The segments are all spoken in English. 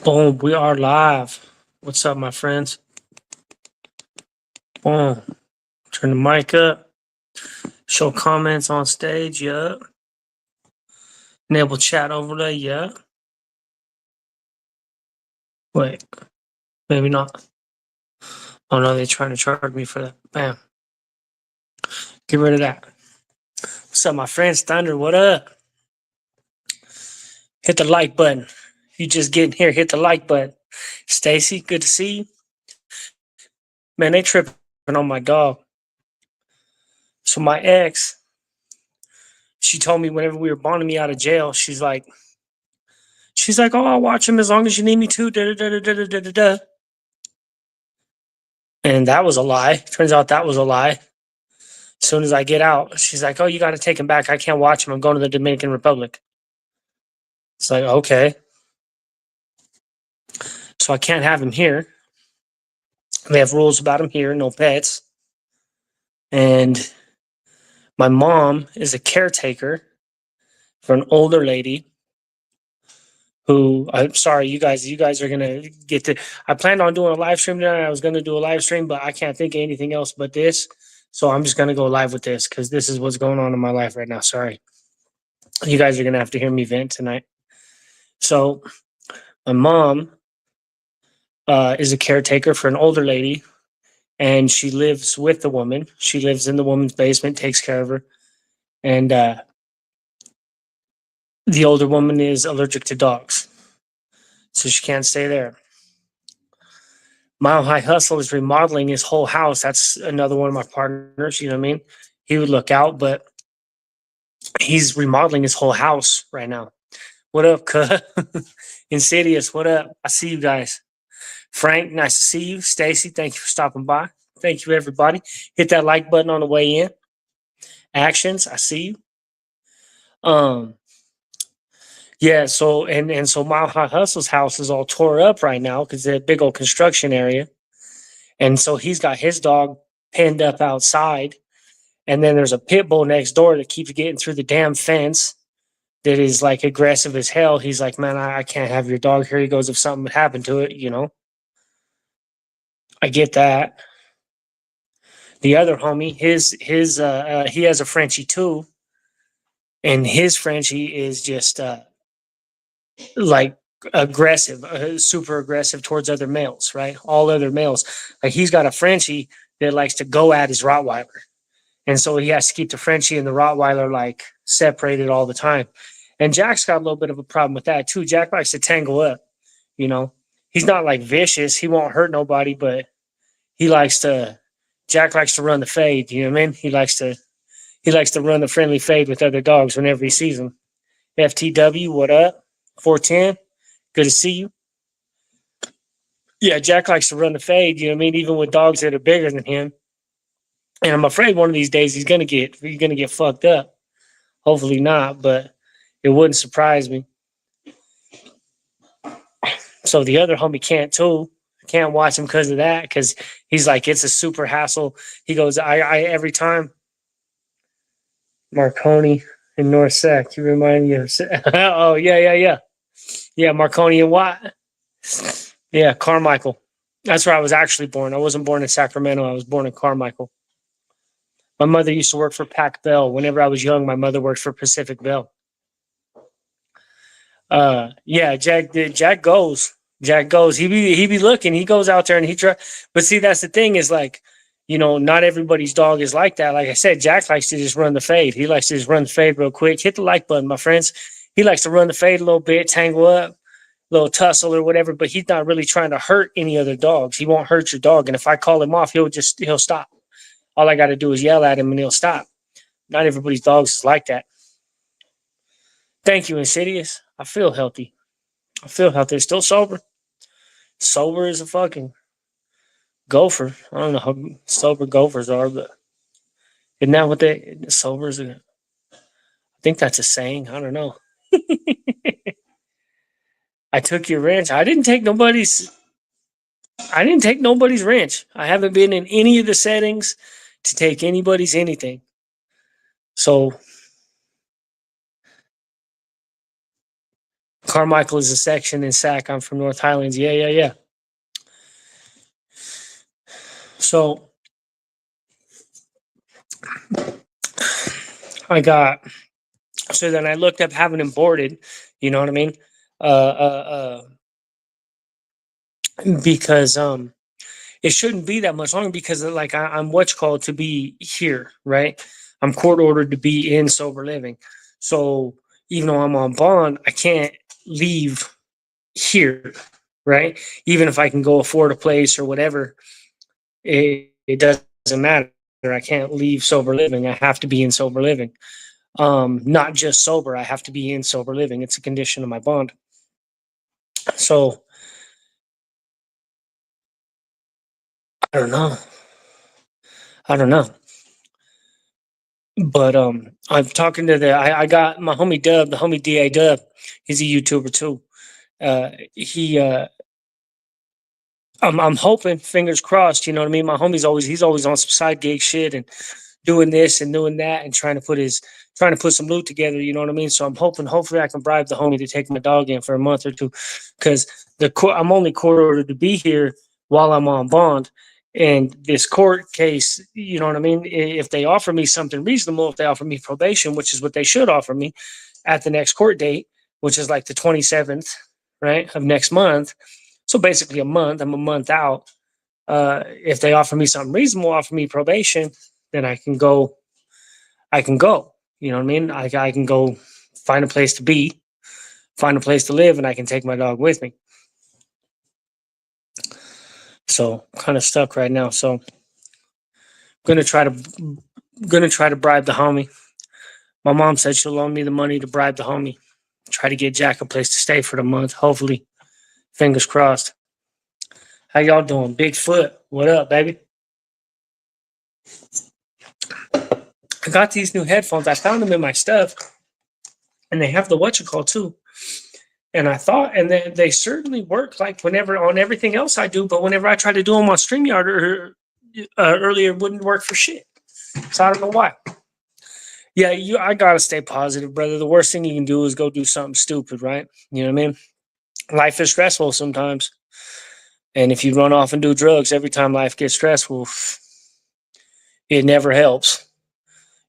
Boom, we are live. What's up, my friends? Boom. Turn the mic up. Show comments on stage, yeah. Enable chat overlay, yeah. Wait, maybe not. Oh no, they're trying to charge me for that. Bam. Get rid of that. What's up, my friends? Thunder, what up? Hit the like button. If you just getting here, hit the like button. Stacy, good to see you. Man, they tripping on my dog. So my ex, she told me whenever we were bonding me out of jail, she's like, oh, I'll watch him as long as you need me to. Da, da, da, da, da, da, da, da. And that was a lie. Turns out that was a lie. As soon as I get out, she's like, oh, you got to take him back. I can't watch him. I'm going to the Dominican Republic. It's like, okay. So I can't have him here. They have rules about him here, no pets. And my mom is a caretaker for an older lady who, I'm sorry, you guys are going to get to, I planned on doing a live stream tonight. I was going to do a live stream, but I can't think of anything else but this. So I'm just going to go live with this because this is what's going on in my life right now. Sorry. You guys are going to have to hear me vent tonight. So my mom is a caretaker for an older lady, and she lives with the woman. She lives in the woman's basement, takes care of her. And the older woman is allergic to dogs, so she can't stay there. Mile High Hustle is remodeling his whole house. That's another one of my partners, you know what I mean? He would look out, but he's remodeling his whole house right now. What up, cuh? Insidious, what up? I see you guys. Frank, nice to see you. Stacy, thank you for stopping by. Thank you, everybody. Hit that like button on the way in. Actions, I see you. Yeah, so so Mile High Hustle's house is all tore up right now because it's a big old construction area. And so he's got his dog penned up outside. And then there's a pit bull next door that keeps getting through the damn fence that is like aggressive as hell. He's like, man, I can't have your dog here. He goes, if something happened to it, you know. I get that. The other homie, he has a Frenchie too. And his Frenchie is just like aggressive, super aggressive towards other males, right? All other males. Like he's got a Frenchie that likes to go at his Rottweiler. And so he has to keep the Frenchie and the Rottweiler like separated all the time. And Jack's got a little bit of a problem with that too. Jack likes to tangle up, you know. He's not like vicious. He won't hurt nobody, but Jack likes to run the fade, you know what I mean? He likes to run the friendly fade with other dogs whenever he sees them. FTW, what up? 410, good to see you. Yeah, Jack likes to run the fade, you know what I mean? Even with dogs that are bigger than him. And I'm afraid one of these days he's gonna get fucked up. Hopefully not, but it wouldn't surprise me. So the other homie can't too. Can't watch him because of that, because he's like, it's a super hassle. He goes, I every time. Marconi and North Sac, you remind me of oh yeah, Marconi and Watt. Yeah, Carmichael. That's where I was actually born. I wasn't born in Sacramento. I was born in Carmichael. My mother used to work for Pac Bell. Whenever I was young, my mother worked for Pacific Bell. Yeah, Jack goes. Jack goes. He be looking. He goes out there and he try. But see, that's the thing is like, you know, not everybody's dog is like that. Like I said, Jack likes to just run the fade. He likes to just run the fade real quick. Hit the like button, my friends. He likes to run the fade a little bit, tangle up, little tussle or whatever. But he's not really trying to hurt any other dogs. He won't hurt your dog. And if I call him off, he'll stop. All I got to do is yell at him and he'll stop. Not everybody's dogs is like that. Thank you, Insidious. I feel healthy. Still sober. Sober as a fucking gopher. I don't know how sober gophers are, but isn't that what sober is? I think that's a saying. I don't know. I took your wrench. I didn't take nobody's wrench. I haven't been in any of the settings to take anybody's anything. So Carmichael is a section in Sac. I'm from North Highlands. Yeah. So so then I looked up having him boarded, you know what I mean? Because it shouldn't be that much longer because like I'm what's called to be here, right? I'm court ordered to be in sober living. So even though I'm on bond, I can't leave here, right? Even if I can go afford a place or whatever, it doesn't matter. I can't leave sober living. I have to be in sober living. Not just sober, I have to be in sober living. It's a condition of my bond. So I don't know. But I'm talking to I got my homie Dub, the homie DA Dub. He's a YouTuber too. He I'm hoping, fingers crossed, you know what I mean? My homie's he's always on some side gig shit and doing this and doing that and trying to put some loot together, you know what I mean? So I'm hoping hopefully I can bribe the homie to take my dog in for a month or two because I'm only court ordered to be here while I'm on bond. And this court case, you know what I mean? If they offer me something reasonable, if they offer me probation, which is what they should offer me at the next court date, which is like the 27th, right, of next month. So basically a month, I'm a month out. If they offer me something reasonable, offer me probation, then I can go. You know what I mean? I can go find a place to be, find a place to live, and I can take my dog with me. So kind of stuck right now. So gonna try to bribe the homie. My mom said she'll loan me the money to bribe the homie. Try to get Jack a place to stay for the month. Hopefully, fingers crossed. How y'all doing? Bigfoot, what up, baby? I got these new headphones. I found them in my stuff, and they have the whatchamacall too. And I thought, and they certainly work like whenever on everything else I do, but whenever I try to do them on StreamYard earlier, it wouldn't work for shit. So I don't know why. Yeah, I gotta stay positive, brother. The worst thing you can do is go do something stupid, right? You know what I mean? Life is stressful sometimes. And if you run off and do drugs every time life gets stressful, it never helps.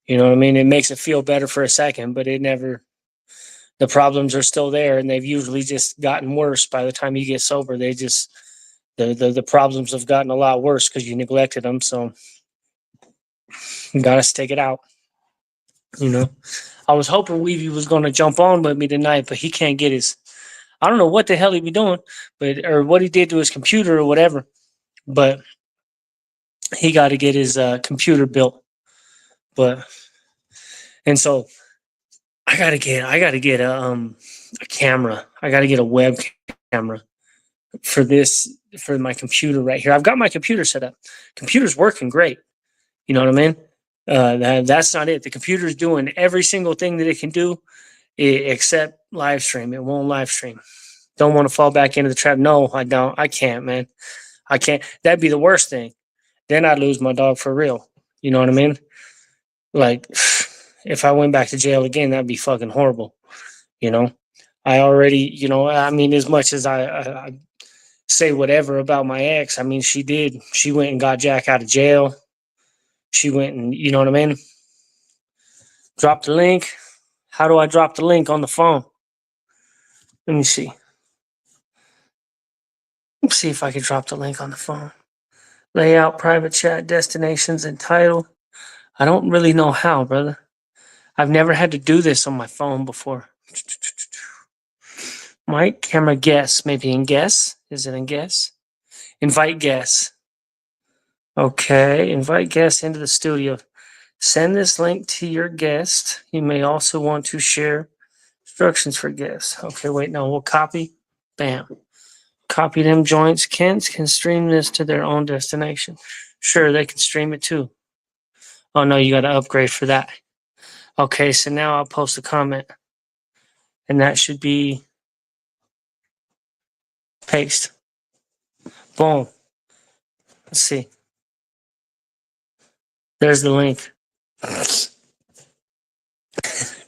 You know what I mean? It makes it feel better for a second, but the problems are still there, and they've usually just gotten worse by the time you get sober. The problems have gotten a lot worse because you neglected them. So you gotta stick it out. You know, I was hoping Weavy was going to jump on with me tonight, but he can't get his. I don't know what the hell he be doing, or what he did to his computer or whatever. But he got to get his computer built. And so I gotta get a camera. I gotta get a web camera for my computer right here. I've got my computer set up. Computer's working great. You know what I mean? That's not it. The computer's doing every single thing that it can do, except live stream. It won't live stream. Don't want to fall back into the trap. No, I don't. I can't, man. I can't. That'd be the worst thing. Then I'd lose my dog for real. You know what I mean? Like, if I went back to jail again, that'd be fucking horrible. You know, I already, I mean, as much as I say whatever about my ex, I mean, she went and got Jack out of jail. She went and, you know what I mean? Drop the link. How do I drop the link on the phone? Let me see. Let's see if I can drop the link on the phone. Layout, private chat, destinations, and title. I don't really know how, brother. I've never had to do this on my phone before. Mic, camera, guest. Maybe in guest. Is it in guest? Invite guests. Okay, invite guests into the studio. Send this link to your guest. You may also want to share instructions for guests. Okay, wait, no, we'll copy. Bam. Copy them joints. Kents can stream this to their own destination. Sure, they can stream it too. Oh no, you got to upgrade for that. Okay, so now I'll post a comment. And that should be paste. Boom. Let's see. There's the link.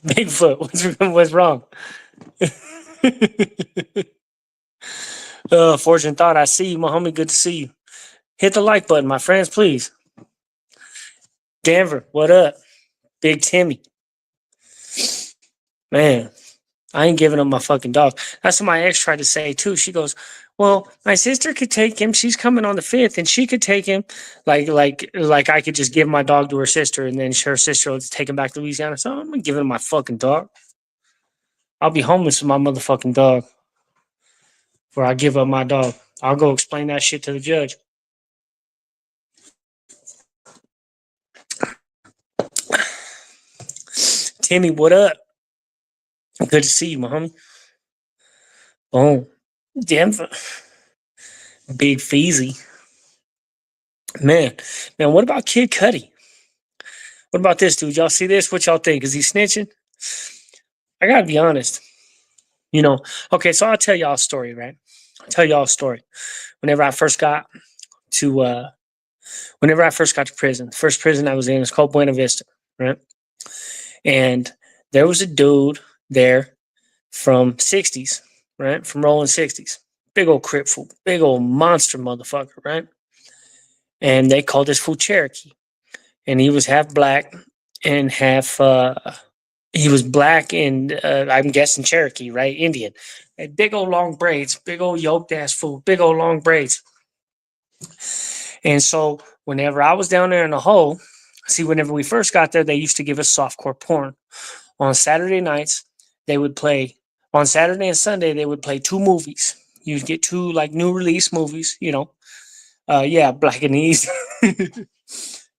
Bigfoot, what's wrong? Fortune thought, I see you, my homie. Good to see you. Hit the like button, my friends, please. Denver, what up? Big Timmy. Man, I ain't giving up my fucking dog. That's what my ex tried to say too. She goes, "Well, my sister could take him. She's coming on the 5th, and she could take him. Like I could just give my dog to her sister, and then her sister will take him back to Louisiana." So I'm not giving him my fucking dog. I'll be homeless with my motherfucking dog. Where I give up my dog. I'll go explain that shit to the judge. Timmy, what up? Good to see you, my homie. Boom. Denver. Big Feezy. Man, what about Kid Cudi? What about this dude? Y'all see this? What y'all think? Is he snitching? I gotta be honest. Okay, so I'll tell y'all a story, right? I'll tell y'all a story. Whenever I first got to prison, the first prison I was in was called Buena Vista, right? And there was a dude there from 60s, right? From rolling 60s. Big old crip fool, big old monster motherfucker, right? And they called this fool Cherokee. And he was half black and half he was black and I'm guessing Cherokee, right? Indian. Had big old long braids, big old yoked ass fool, big old long braids. And so whenever I was down there in the hole, whenever we first got there, they used to give us softcore porn. On Saturday nights, they would play, on Saturday and Sunday, they would play 2 movies. You'd get 2 like new release movies, Black and East.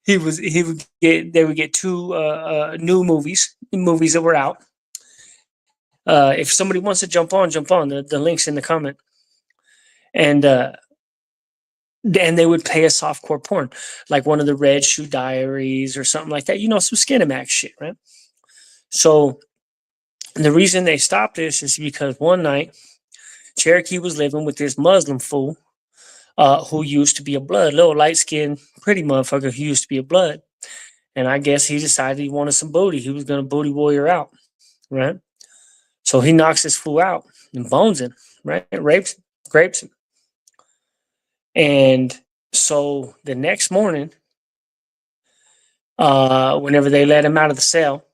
They would get 2 new movies that were out. If somebody wants to jump on. The link's in the comment. And they would play a softcore porn, like one of the Red Shoe Diaries or something like that. Some Skinemax shit, right? So the reason they stopped this is because one night Cherokee was living with this Muslim fool who used to be a blood, little light-skinned, pretty motherfucker who used to be a blood. And I guess he decided he wanted some booty. He was going to booty warrior out, right? So he knocks this fool out and bones him, right? Rapes him. And so the next morning, whenever they let him out of the cell,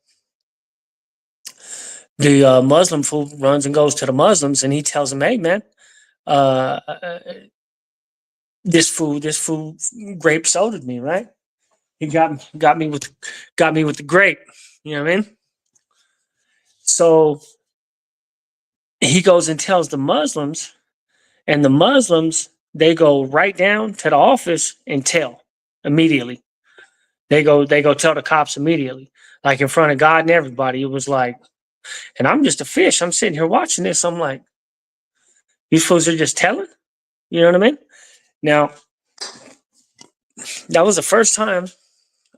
the Muslim fool runs and goes to the Muslims and he tells them, "Hey, man, this fool grape sodaed me, right? He got me with the grape." You know what I mean? So he goes and tells the Muslims, and the Muslims, they go right down to the office and tell immediately. They go tell the cops immediately, like in front of God and everybody. It was like, and I'm just a fish. I'm sitting here watching this. I'm like, these fools are just telling. You know what I mean? Now, that was the first time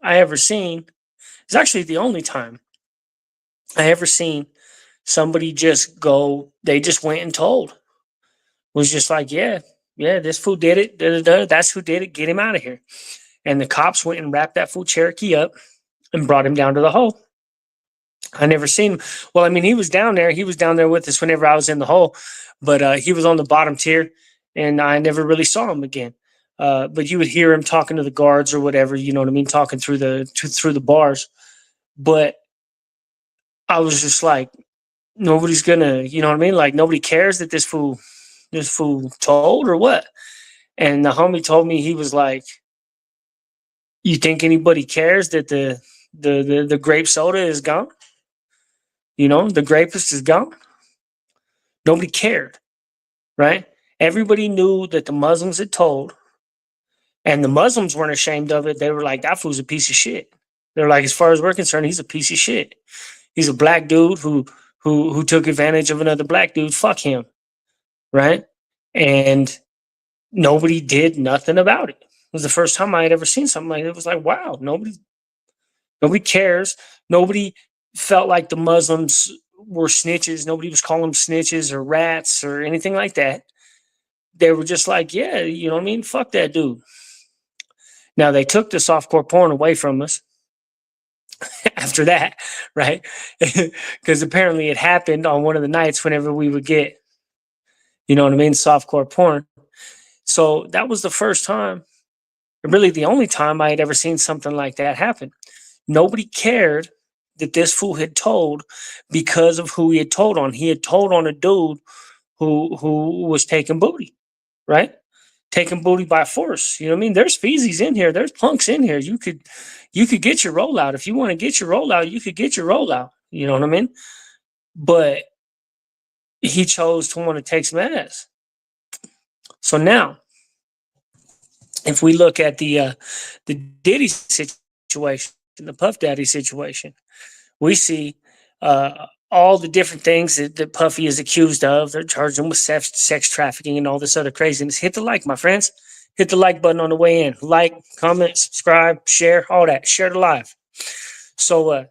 I ever seen. It's actually the only time I ever seen somebody just go. They just went and told. Was just like, yeah, this fool did it. That's who did it. Get him out of here. And the cops went and wrapped that fool Cherokee up and brought him down to the hole. I never seen him. Well, I mean, he was down there. He was down there with us whenever I was in the hole, but he was on the bottom tier, and I never really saw him again. But you would hear him talking to the guards or whatever, you know what I mean, talking through the bars. But I was just like, nobody's gonna, you know what I mean? Like nobody cares that this fool told or what? And the homie told me, he was like, "You think anybody cares that the grape soda is gone? The grapist is gone. Nobody cared, right? Everybody knew that the Muslims had told, and the Muslims weren't ashamed of it. They were like, that fool's a piece of shit. They're like, as far as we're concerned, he's a piece of shit. He's a black dude who took advantage of another black dude. Fuck him, right?" And nobody did nothing about it. It was the first time I had ever seen something like it. It was like, wow, nobody cares. Nobody felt like the Muslims were snitches. Nobody was calling them snitches or rats or anything like that. They were just like, yeah, you know what I mean? Fuck that dude. Now, they took the softcore porn away from us. after that, right? Because apparently it happened on one of the nights whenever we would get, you know what I mean, softcore porn. So that was the first time, really the only time I had ever seen something like that happen. Nobody cared that this fool had told because of who he had told on. He had told on a dude who was taking booty, right? Taking booty by force. You know what I mean? There's feezies in here. There's punks in here. You could get your rollout. If you want to get your rollout, you could get your rollout. You know what I mean? But he chose to want to take some ass. So now, if we look at the Diddy situation, the Puff Daddy situation, we see all the different things that Puffy is accused of. They're charging him with sex trafficking and all this other craziness. Hit the like, my friends. Hit the like button on the way in. Like, comment, subscribe, share, all that. Share the live. So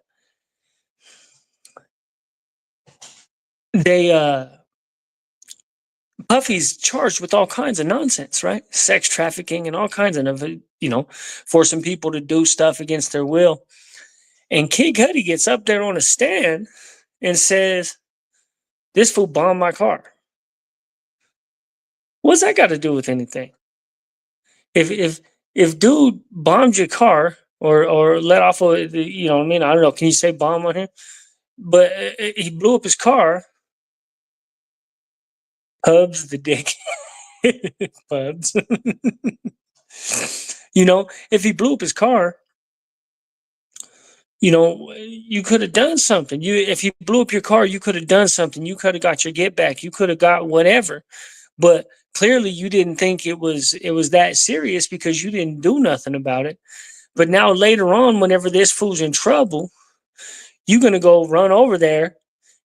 Puffy's charged with all kinds of nonsense, right? Sex trafficking and all kinds of, forcing people to do stuff against their will. And Kid Cudi gets up there on a stand and says, "This fool bombed my car." What's that got to do with anything? If dude bombed your car or let off a, you know what I mean? I don't know. Can you say bomb on him? But he blew up his car. Pubs the dick. Pubs. If he blew up his car, you could have done something. If you blew up your car, you could have done something. You could have got your get back. You could have got whatever. But clearly you didn't think it was that serious because you didn't do nothing about it. But now later on, whenever this fool's in trouble, you're gonna go run over there,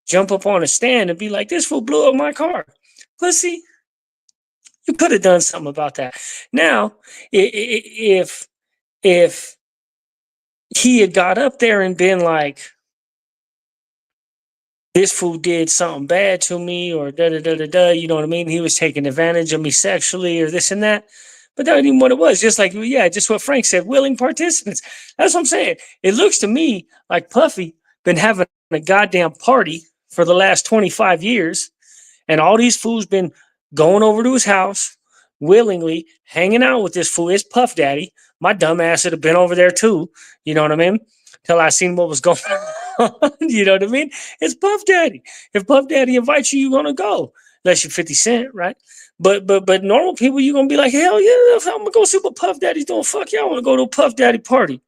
jump up on a stand and be like, "This fool blew up my car." Pussy. You could have done something about that. Now, if he had got up there and been like, "This fool did something bad to me," or da da da da da, you know what I mean? He was taking advantage of me sexually, or this and that. But that wasn't even what it was. Just like, yeah, just what Frank said, willing participants. That's what I'm saying. It looks to me like Puffy been having a goddamn party for the last 25 years, and all these fools been going over to his house willingly, hanging out with this fool. It's Puff Daddy. My dumb ass would have been over there too. You know what I mean? Till I seen what was going on. You know what I mean? It's Puff Daddy. If Puff Daddy invites you, you're gonna go. Unless you're 50 Cent, right? But normal people, you're gonna be like, hell yeah, I'm gonna go see what Puff Daddy's doing. Fuck yeah, I want to go to a Puff Daddy party.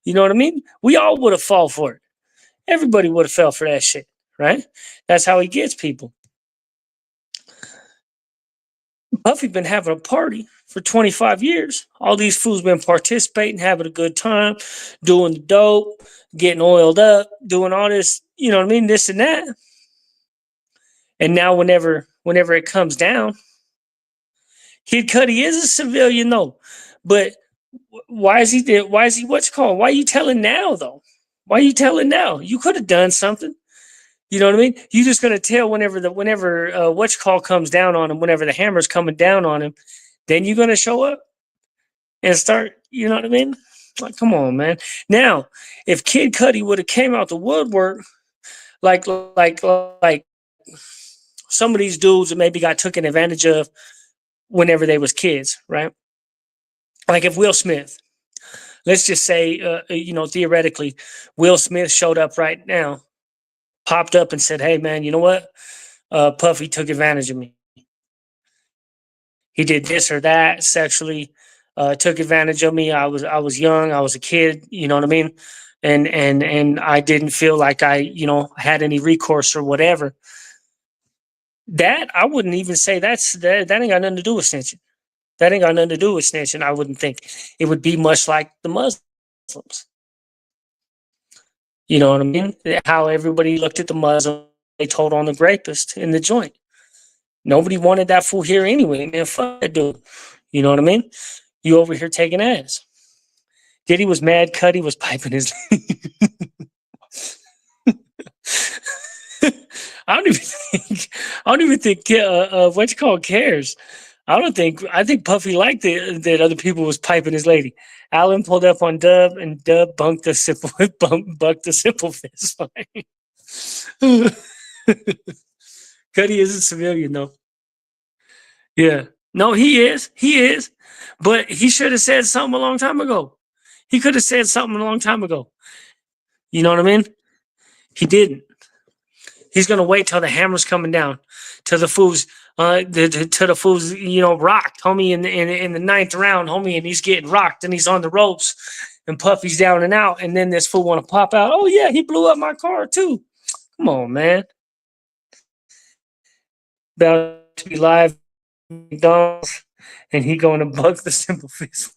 You know what I mean? We all would have fall for it. Everybody would have fell for that shit, right? That's how he gets people. Puffy been having a party for 25 years. All these fools been participating, having a good time, doing the dope, getting oiled up, doing all this, you know what I mean, this and that. And now whenever it comes down, Kid Cudi is a civilian though. But why is he what's called? Why are you telling now though? Why are you telling now? You could have done something. You know what I mean? You just gonna tell whenever what's call comes down on him, whenever the hammer's coming down on him, then you're gonna show up and start. You know what I mean? Like, come on, man. Now, if Kid Cudi would have came out the woodwork, like some of these dudes that maybe got taken advantage of whenever they was kids, right? Like if Will Smith, let's just say, theoretically, Will Smith showed up right now, popped up and said, "Hey, man, you know what? Puffy took advantage of me. He did this or that sexually, took advantage of me. I was young, I was a kid, you know what I mean? And I didn't feel like I, had any recourse or whatever." That I wouldn't even say that ain't got nothing to do with snitching. That ain't got nothing to do with snitching. I wouldn't think it would be much like the Muslims. You know what I mean? How everybody looked at the Muslim, they told on the rapist in the joint. Nobody wanted that fool here anyway, man. Fuck that dude. You know what I mean? You over here taking ass. Diddy was mad. Cudi was piping his. I don't even think. What you call cares. I think Puffy liked it that other people was piping his lady. Allen pulled up on Dub, and Dub bunked the simple bucked the simple fist fight. Cuddy is a civilian though. Yeah. No, he is. He is. But he should have said something a long time ago. He could have said something a long time ago. You know what I mean? He didn't. He's gonna wait till the hammer's coming down, till the fools, to the fools, rocked, homie, in the ninth round, homie, and he's getting rocked and he's on the ropes, and Puffy's down and out, and then this fool want to pop out. Oh yeah, he blew up my car too. Come on, man. About to be live at McDonald's, and he going to bug the simple fist.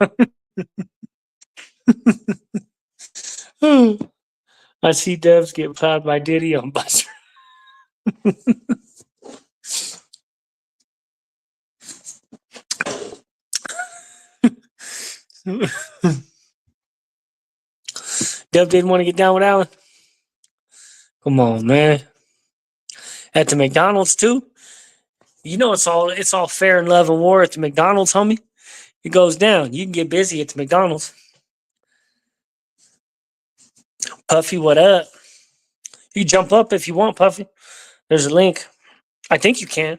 I see Devs get plowed by Diddy on Buster. Dev didn't want to get down with Allen. Come on, man. At the McDonald's too. You know it's all fair and love and war at the McDonald's, homie. It goes down. You can get busy at the McDonald's. Puffy, what up? You jump up if you want, Puffy. There's a link. I think you can.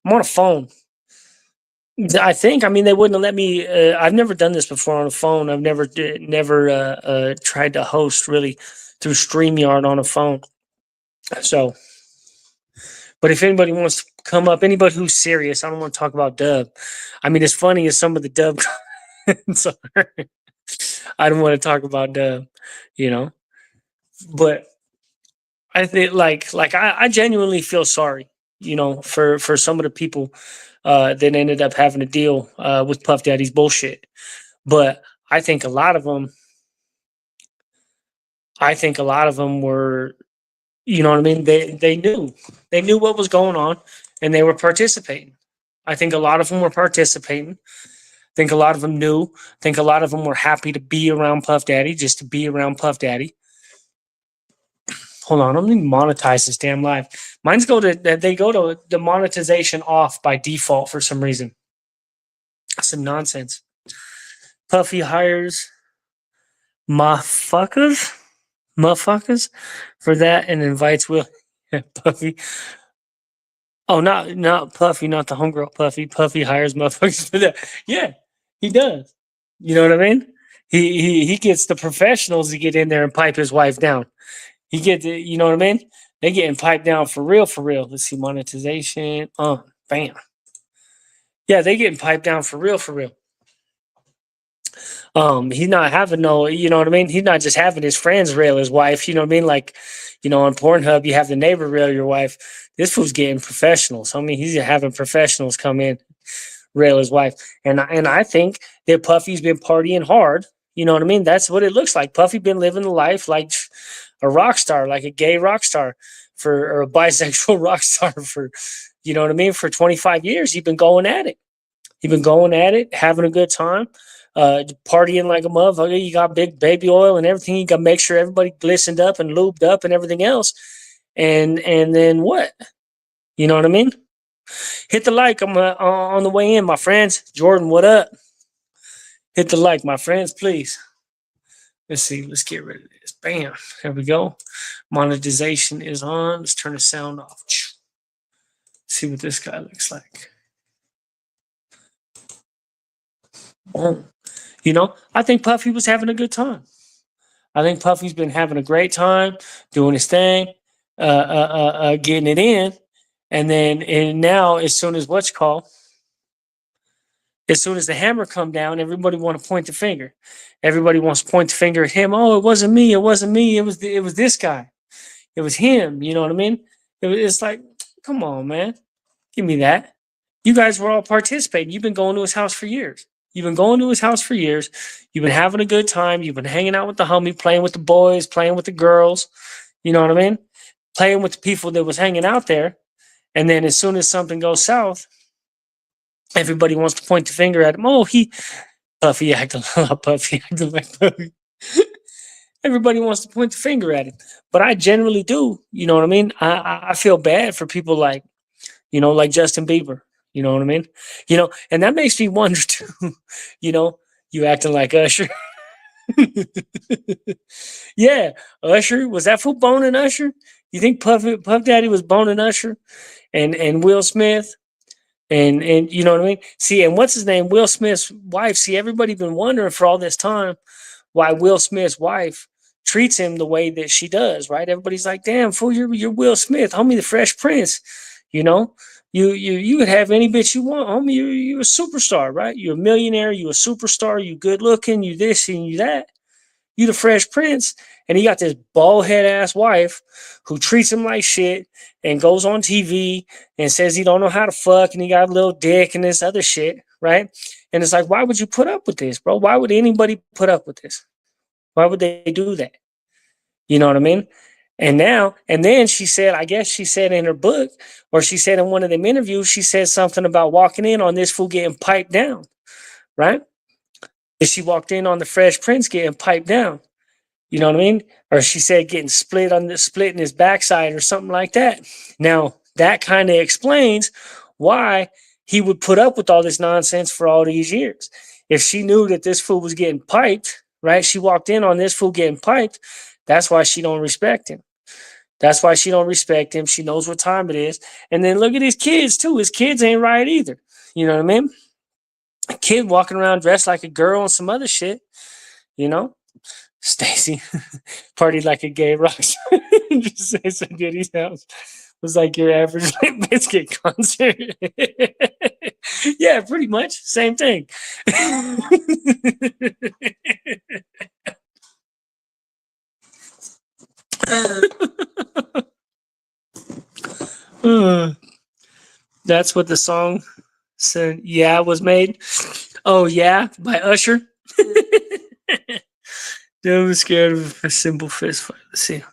I'm on a phone. I think. I mean, they wouldn't have let me. I've never done this before on a phone. I've never tried to host really through StreamYard on a phone. So, but if anybody wants to come up, anybody who's serious, I don't want to talk about Dub. I mean, as funny as some of the Dub comments are, I don't want to talk about Dub, But I think I genuinely feel sorry, for some of the people that ended up having to deal with Puff Daddy's bullshit. But I think a lot of them were, you know what I mean? They knew what was going on, and they were participating. I think a lot of them were participating. I think a lot of them knew. I think a lot of them were happy to be around Puff Daddy, just to be around Puff Daddy. Hold on, I'm gonna monetize this damn live. Mine's they go to the monetization off by default for some reason. Some nonsense. Puffy hires motherfuckers for that and invites Will Puffy. Oh, not Puffy, not the homegirl Puffy. Puffy hires motherfuckers for that. Yeah, he does. You know what I mean? He gets the professionals to get in there and pipe his wife down. He gets, you know what I mean? They getting piped down for real, for real. Let's see, monetization. Bam. Yeah, they getting piped down for real, for real. He's not having no, you know what I mean? He's not just having his friends rail his wife, you know what I mean? Like, on Pornhub, you have the neighbor rail your wife. This fool's getting professionals. I mean, he's having professionals come in, rail his wife. And I think that Puffy's been partying hard. You know what I mean? That's what it looks like. Puffy been living the life like a rock star, like a gay rock star or a bisexual rock star for, you know what I mean? For 25 years, he's been going at it. Having a good time, partying like a motherfucker. You got big baby oil and everything. You got to make sure everybody glistened up and lubed up and everything else. And then what? You know what I mean? Hit the like. I'm on the way in, my friends. Jordan, what up? Hit the like, my friends, please. Let's see. Let's get rid of this. Bam. There we go. Monetization is on. Let's turn the sound off. See what this guy looks like. Boom. I think Puffy was having a good time. I think Puffy's been having a great time doing his thing, getting it in. And now, as soon as as soon as the hammer come down, everybody want to point the finger. Everybody wants to point the finger at him. Oh, it wasn't me. It wasn't me. It was this guy. It was him. You know what I mean? It's like, come on, man. Give me that. You guys were all participating. You've been going to his house for years. You've been having a good time. You've been hanging out with the homie, playing with the boys, playing with the girls. You know what I mean? Playing with the people that was hanging out there. And then as soon as something goes south, everybody wants to point the finger at him. Oh, Puffy acting like Puffy. Everybody wants to point the finger at him. But I generally do. You know what I mean? I feel bad for people like, like Justin Bieber. You know what I mean? And that makes me wonder too. You know, you acting like Usher. Yeah, Usher, was that fool boning Usher? You think Puff Daddy was boning Usher and Will Smith? And you know what I mean? See, and what's his name? Will Smith's wife. See, everybody been wondering for all this time why Will Smith's wife treats him the way that she does, right? Everybody's like, "Damn, fool, you're Will Smith, homie, the Fresh Prince." You know, you could have any bitch you want, homie. You're a superstar, right? You're a millionaire. You a superstar. You good looking. You this and you that. You the Fresh Prince, and he got this bald head ass wife who treats him like shit and goes on TV and says he don't know how to fuck and he got a little dick and this other shit, right? And it's like, why would you put up with this, bro? Why would anybody put up with this? Why would they do that? You know what I mean? And then she said, I guess she said in her book, or she said in one of them interviews, she said something about walking in on this fool getting piped down, right? And she walked in on the Fresh Prince getting piped down. You know what I mean? Or she said getting split in his backside or something like that. Now that kind of explains why he would put up with all this nonsense for all these years. If she knew that this fool was getting piped, right? She walked in on this fool getting piped. That's why she don't respect him. That's why she don't respect him. She knows what time it is. And then look at his kids too. His kids ain't right either. You know what I mean? A kid walking around dressed like a girl and some other shit. You know, Stacy partied like a gay rock star. Just say some Diddy's house was like your average Limp Bizkit concert. Yeah, pretty much same thing. That's what the song said. Yeah, was made. Oh yeah, by Usher. Dude was scared of a simple fist fight. Let's see.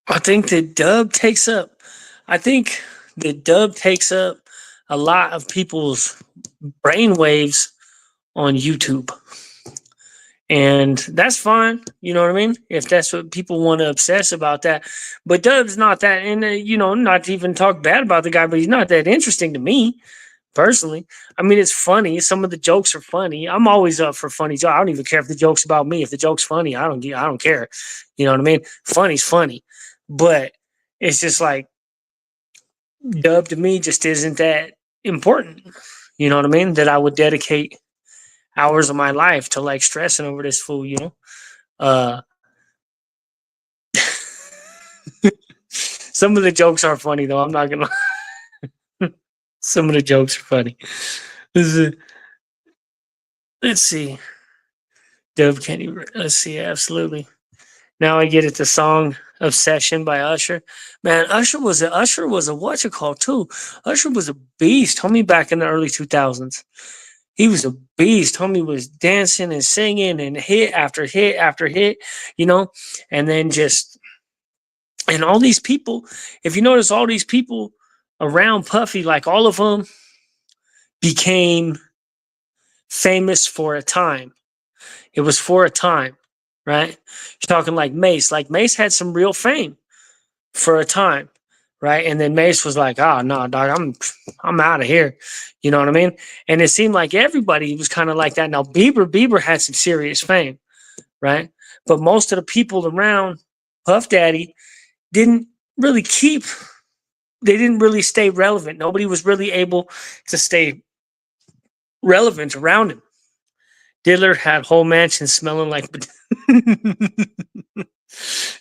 I think the dub takes up. I think the dub takes up a lot of people's brainwaves on YouTube. And that's fine. You know what I mean? If that's what people want to obsess about that. But Dub's not that, and not to even talk bad about the guy, but he's not that interesting to me personally. I mean, it's funny. Some of the jokes are funny. I'm always up for funny jokes. I don't even care if the joke's about me. If the joke's funny, I don't care. You know what I mean? Funny's funny. But it's just like Dub to me just isn't that important. You know what I mean? That I would dedicate hours of my life to like stressing over this fool, Some of the jokes are funny though. I'm not gonna some of the jokes are funny. Let's see. Dub can't even let's see, absolutely. Now I get it, the song Obsession by Usher. Man, Usher was a what you call too. Usher was a beast, homie, back in the early 2000s. He was a beast. Homie was dancing and singing and hit after hit after hit, and then and all these people, if you notice, all these people around Puffy, like all of them became famous for a time. It was for a time, right? You're talking like Mace. Like Mace had some real fame for a time, right? And then Mace was like, "Oh no, dog, I'm out of here." You know what I mean? And it seemed like everybody was kind of like that. Now Bieber had some serious fame, right? But most of the people around Puff Daddy didn't really they didn't really stay relevant. Nobody was really able to stay relevant around him. Diddler had whole mansion smelling like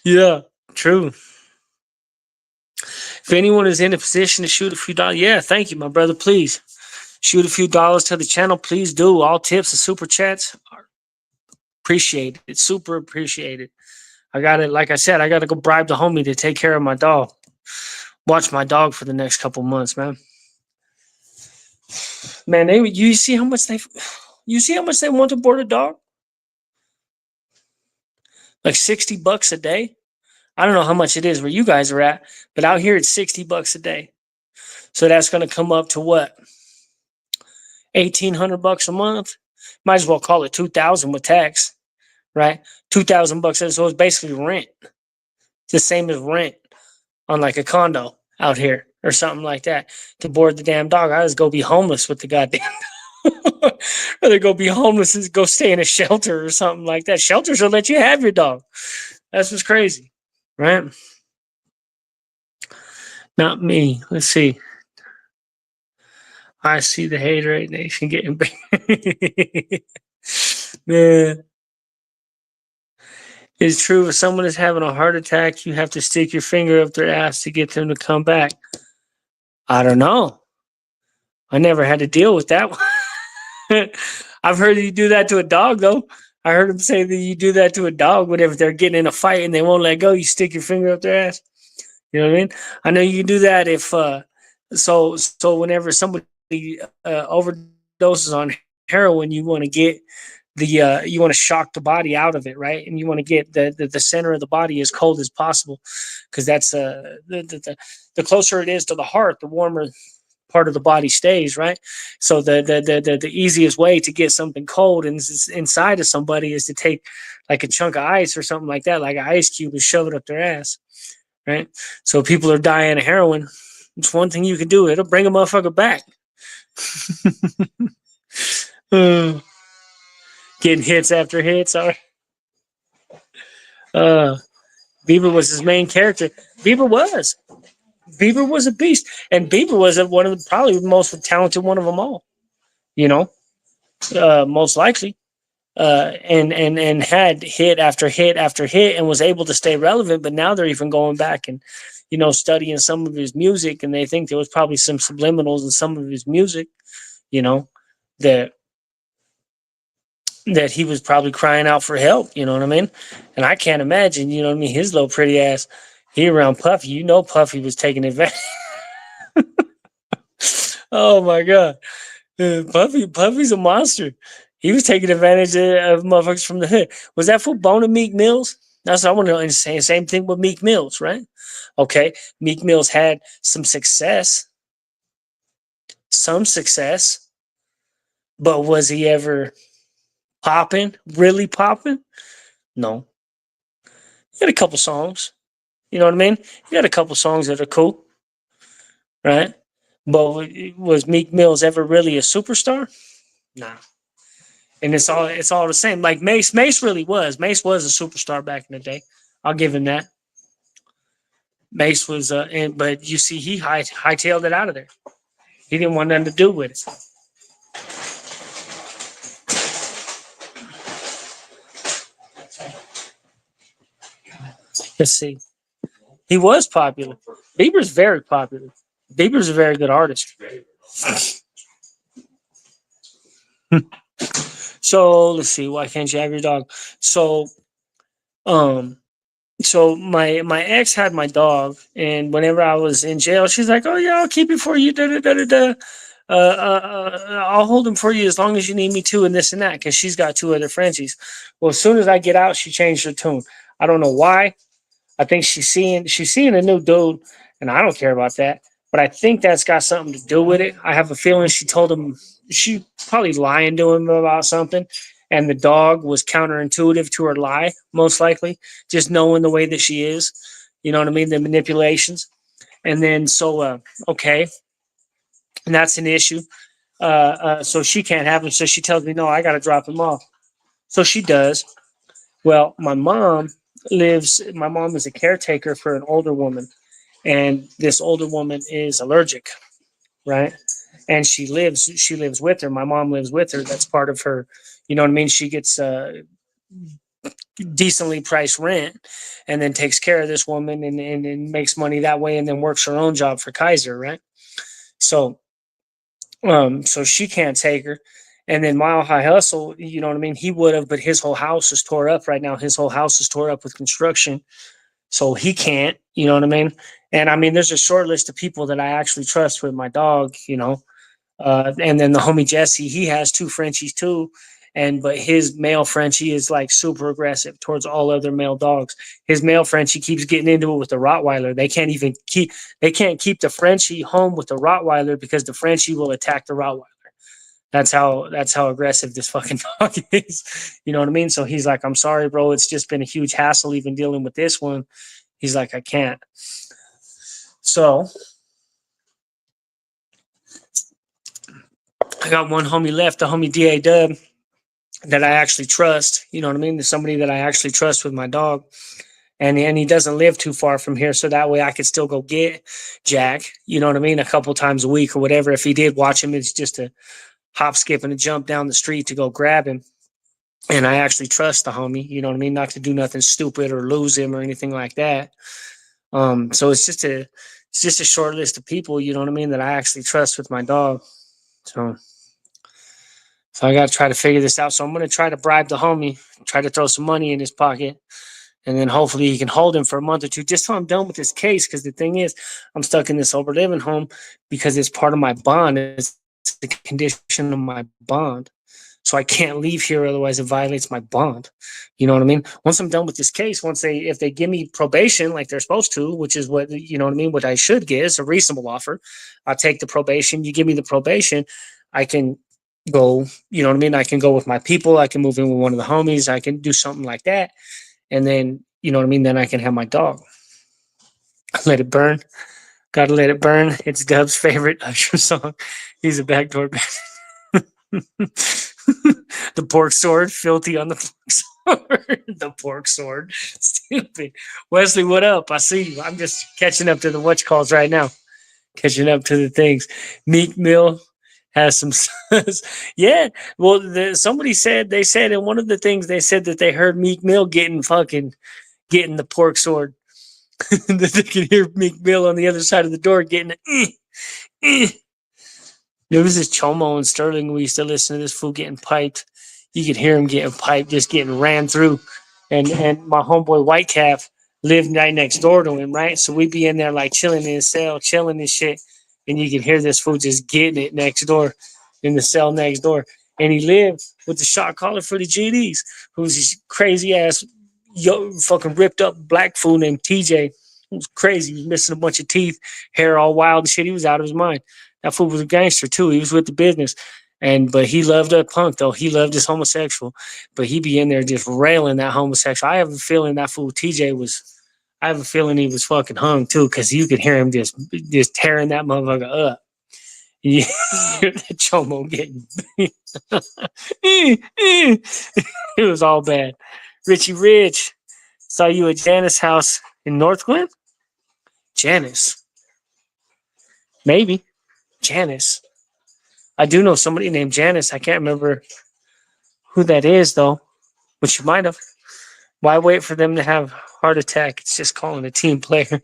yeah, true. If anyone is in a position to shoot a few dollars, yeah, thank you, my brother. Please shoot a few dollars to the channel. Please do. All tips and super chats are appreciated. It's super appreciated. I got it. Like I said, I got to go bribe the homie to take care of my dog. Watch my dog for the next couple months, man. Man, you see how much they want to board a dog? Like $60 a day. I don't know how much it is where you guys are at, but out here it's $60 a day. So that's going to come up to what? $1,800 a month. Might as well call it $2,000 with tax, right? $2,000. So it's basically rent. It's the same as rent on like a condo out here or something like that. To board the damn dog, I just go be homeless with the goddamn. Rather go be homeless and go stay in a shelter or something like that. Shelters will let you have your dog. That's what's crazy, right? Not me. Let's see. I see the Haterade Nation getting big. Man. It's true. If someone is having a heart attack, you have to stick your finger up their ass to get them to come back. I don't know. I never had to deal with that one. I've heard you do that to a dog, though. I heard him say that you do that to a dog whenever they're getting in a fight and they won't let go. You stick your finger up their ass. You know what I mean? I know you can do that if so whenever somebody overdoses on heroin, you want to get you want to shock the body out of it, right? And you want to get the center of the body as cold as possible, because that's the closer it is to the heart, the warmer part of the body stays, right? So the easiest way to get something cold inside of somebody is to take like a chunk of ice or something like that, like an ice cube, and shove it up their ass, right? So people are dying of heroin. It's one thing you can do. It'll bring a motherfucker back. Getting hits after hits. Bieber was his main character. Bieber was a beast, and Bieber was one of probably the most talented one of them all. You know, most likely, and had hit after hit after hit, and was able to stay relevant. But now they're even going back and studying some of his music, and they think there was probably some subliminals in some of his music. That he was probably crying out for help, you know what I mean? And I can't imagine, you know what I mean, his little pretty ass, he around Puffy, Puffy was taking advantage. Oh my God. Puffy's a monster. He was taking advantage of motherfuckers from the hood. Was that for Bone and Meek Mills? That's what I want to know. And same thing with Meek Mills, right? Okay. Meek Mills had some success, but was he ever really popping? No. He had a couple songs. You know what I mean? He had a couple songs that are cool, right? But was Meek Mills ever really a superstar? Nah. And it's all the same. Like Mace really was. Mace was a superstar back in the day. I'll give him that. Mace was, but you see, he hightailed it out of there. He didn't want nothing to do with it. Let's see. He was popular. Bieber's very popular. Bieber's a very good artist. So let's see. Why can't you have your dog? So my ex had my dog, and whenever I was in jail, she's like, "Oh yeah, I'll keep it for you. I'll hold him for you as long as you need me to, and this and that." Because she's got 2 other Frenchies. Well, as soon as I get out, she changed her tune. I don't know why. I think she's seeing a new dude, and I don't care about that. But I think that's got something to do with it. I have a feeling she told him, she probably lying to him about something, and the dog was counterintuitive to her lie, most likely, just knowing the way that she is. You know what I mean? The manipulations. And then okay, and that's an issue. So she can't have him. So she tells me, no, I got to drop him off. So she does. Well, my mom is a caretaker for an older woman, and this older woman is allergic, right? And she lives with her. My mom lives with her. That's part of her, you know what I mean? She gets decently priced rent, and then takes care of this woman, and makes money that way, and then works her own job for Kaiser, right? So she can't take her. And then Mile High Hustle, you know what I mean? He would have, but his whole house is tore up right now. His whole house is tore up with construction. So he can't, you know what I mean? And I mean, there's a short list of people that I actually trust with my dog, and then the homie Jesse, he has 2 Frenchies too. But his male Frenchie is like super aggressive towards all other male dogs. His male Frenchie keeps getting into it with the Rottweiler. They can't keep the Frenchie home with the Rottweiler because the Frenchie will attack the Rottweiler. That's how aggressive this fucking dog is. You know what I mean? So he's like, I'm sorry, bro. It's just been a huge hassle even dealing with this one. He's like, I can't. So I got one homie left, the homie DA Dub, that I actually trust. You know what I mean? There's somebody that I actually trust with my dog. And he doesn't live too far from here, so that way I could still go get Jack, you know what I mean, a couple times a week or whatever. If he did watch him, it's just a hop, skip, and a jump down the street to go grab him. And I actually trust the homie, you know what I mean, not to do nothing stupid or lose him or anything like that. So it's just a short list of people, you know what I mean, that I actually trust with my dog. So I got to try to figure this out. So I'm going to try to bribe the homie, try to throw some money in his pocket, and then hopefully he can hold him for a month or two just till I'm done with this case. Because the thing is, I'm stuck in this sober living home because it's part of my bond. It's the condition of my bond. So I can't leave here, otherwise it violates my bond. You know what I mean? Once I'm done with this case, if they give me probation like they're supposed to, which is what, you know what I mean, what I should get is a reasonable offer. I'll take the probation. You give me the probation, I can go, you know what I mean? I can go with my people. I can move in with one of the homies. I can do something like that. And then, you know what I mean? Then I can have my dog. Let it burn. Gotta let it burn. It's Dub's favorite Usher song. He's a backdoor the pork sword, filthy on the pork sword. The pork sword. Stupid. Wesley, what up? I see you. I'm just catching up to the whatch calls right now. Catching up to the things. Meek Mill has some. Yeah. Well, somebody said, they said in one of the things, they said that they heard Meek Mill getting the pork sword. That they could hear Meek Mill on the other side of the door getting There was this Chomo in Sterling. We used to listen to this fool getting piped. You could hear him getting piped, just getting ran through. And my homeboy Whitecalf lived right next door to him, right? So we'd be in there like chilling in his cell, chilling and shit. And you could hear this fool just getting it next door in the cell next door. And he lived with the shot caller for the GDs, who's this crazy ass, fucking ripped up black fool named TJ. It was crazy. He was missing a bunch of teeth, hair all wild and shit. He was out of his mind. That fool was a gangster too. He was with the business. But he loved a punk though. He loved his homosexual. But he be in there just railing that homosexual. I have a feeling that fool TJ was, I have a feeling he was fucking hung too, because you could hear him just tearing that motherfucker up. You hear that Chomo getting it was all bad. Richie Rich, saw you at Janice' house in North Glen? Janice. Maybe. Janice. I do know somebody named Janice. I can't remember who that is, though, which you might have. Why wait for them to have heart attack? It's just calling a team player.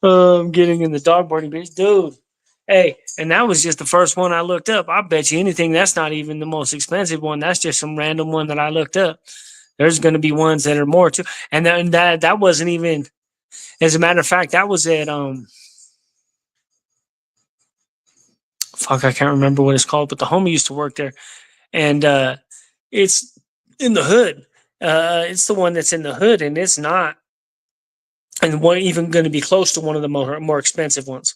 I'm getting in the dog boarding bitch. Dude. Hey, and that was just the first one I looked up. I bet you anything that's not even the most expensive one. That's just some random one that I looked up. There's going to be ones that are more too. And that wasn't even, as a matter of fact, that was at fuck, I can't remember what it's called, but the homie used to work there. And it's in the hood. It's the one that's in the hood, and it's not, and one even going to be close to one of the more expensive ones.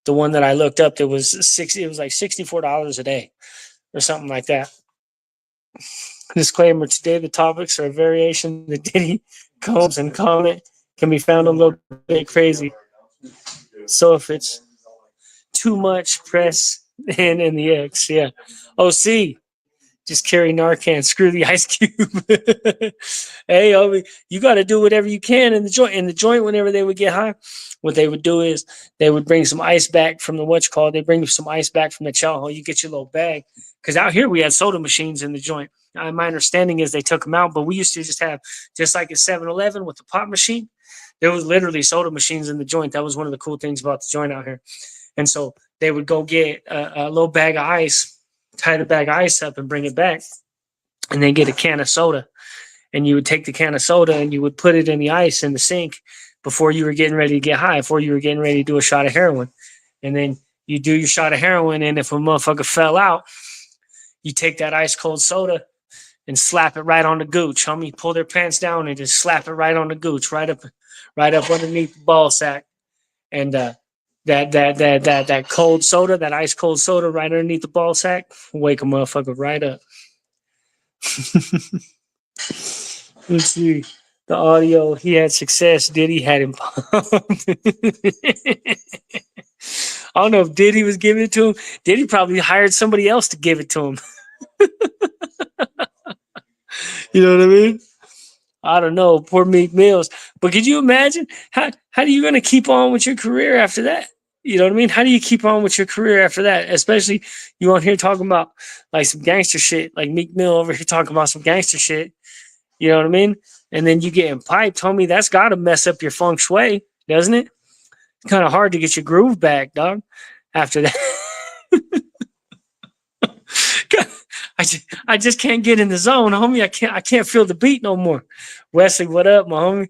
The one that I looked up, it was like $64 a day or something like that. Disclaimer: today the topics are a variation. The Diddy, Combs, and comment can be found a little bit crazy. So if it's too much, press N and the X. Yeah. OC. Just carry Narcan. Screw the ice cube. Hey, you got to do whatever you can in the joint. In the joint, whenever they would get high, what they would do is they would bring some ice back from the what's called. They bring some ice back from the chow hall. You get your little bag, because out here we had soda machines in the joint. My understanding is they took them out, but we used to just have, just like at 7-Eleven with the pop machine, there was literally soda machines in the joint. That was one of the cool things about the joint out here. And so they would go get a little bag of ice, tie the bag of ice up and bring it back, and then get a can of soda. And you would take the can of soda and you would put it in the ice in the sink before you were getting ready to get high, before you were getting ready to do a shot of heroin. And then you do your shot of heroin, and if a motherfucker fell out, you take that ice cold soda and slap it right on the gooch. Homie, pull their pants down and just slap it right on the gooch, right up underneath the ball sack. And that cold soda, that ice cold soda right underneath the ball sack, wake a motherfucker right up. Let's see. The audio, he had success. Diddy had him pumped. I don't know if Diddy was giving it to him. Diddy probably hired somebody else to give it to him. You know what I mean? I don't know. Poor Meek Mills. But could you imagine how are you going to keep on with your career after that? You know what I mean? How do you keep on with your career after that? Especially you on here talking about like some gangster shit, like Meek Mill over here talking about some gangster shit. You know what I mean? And then you getting piped, homie. That's got to mess up your feng shui, doesn't it? It's kind of hard to get your groove back, dog. After that, I just can't get in the zone, homie. I can't feel the beat no more. Wesley, what up, my homie?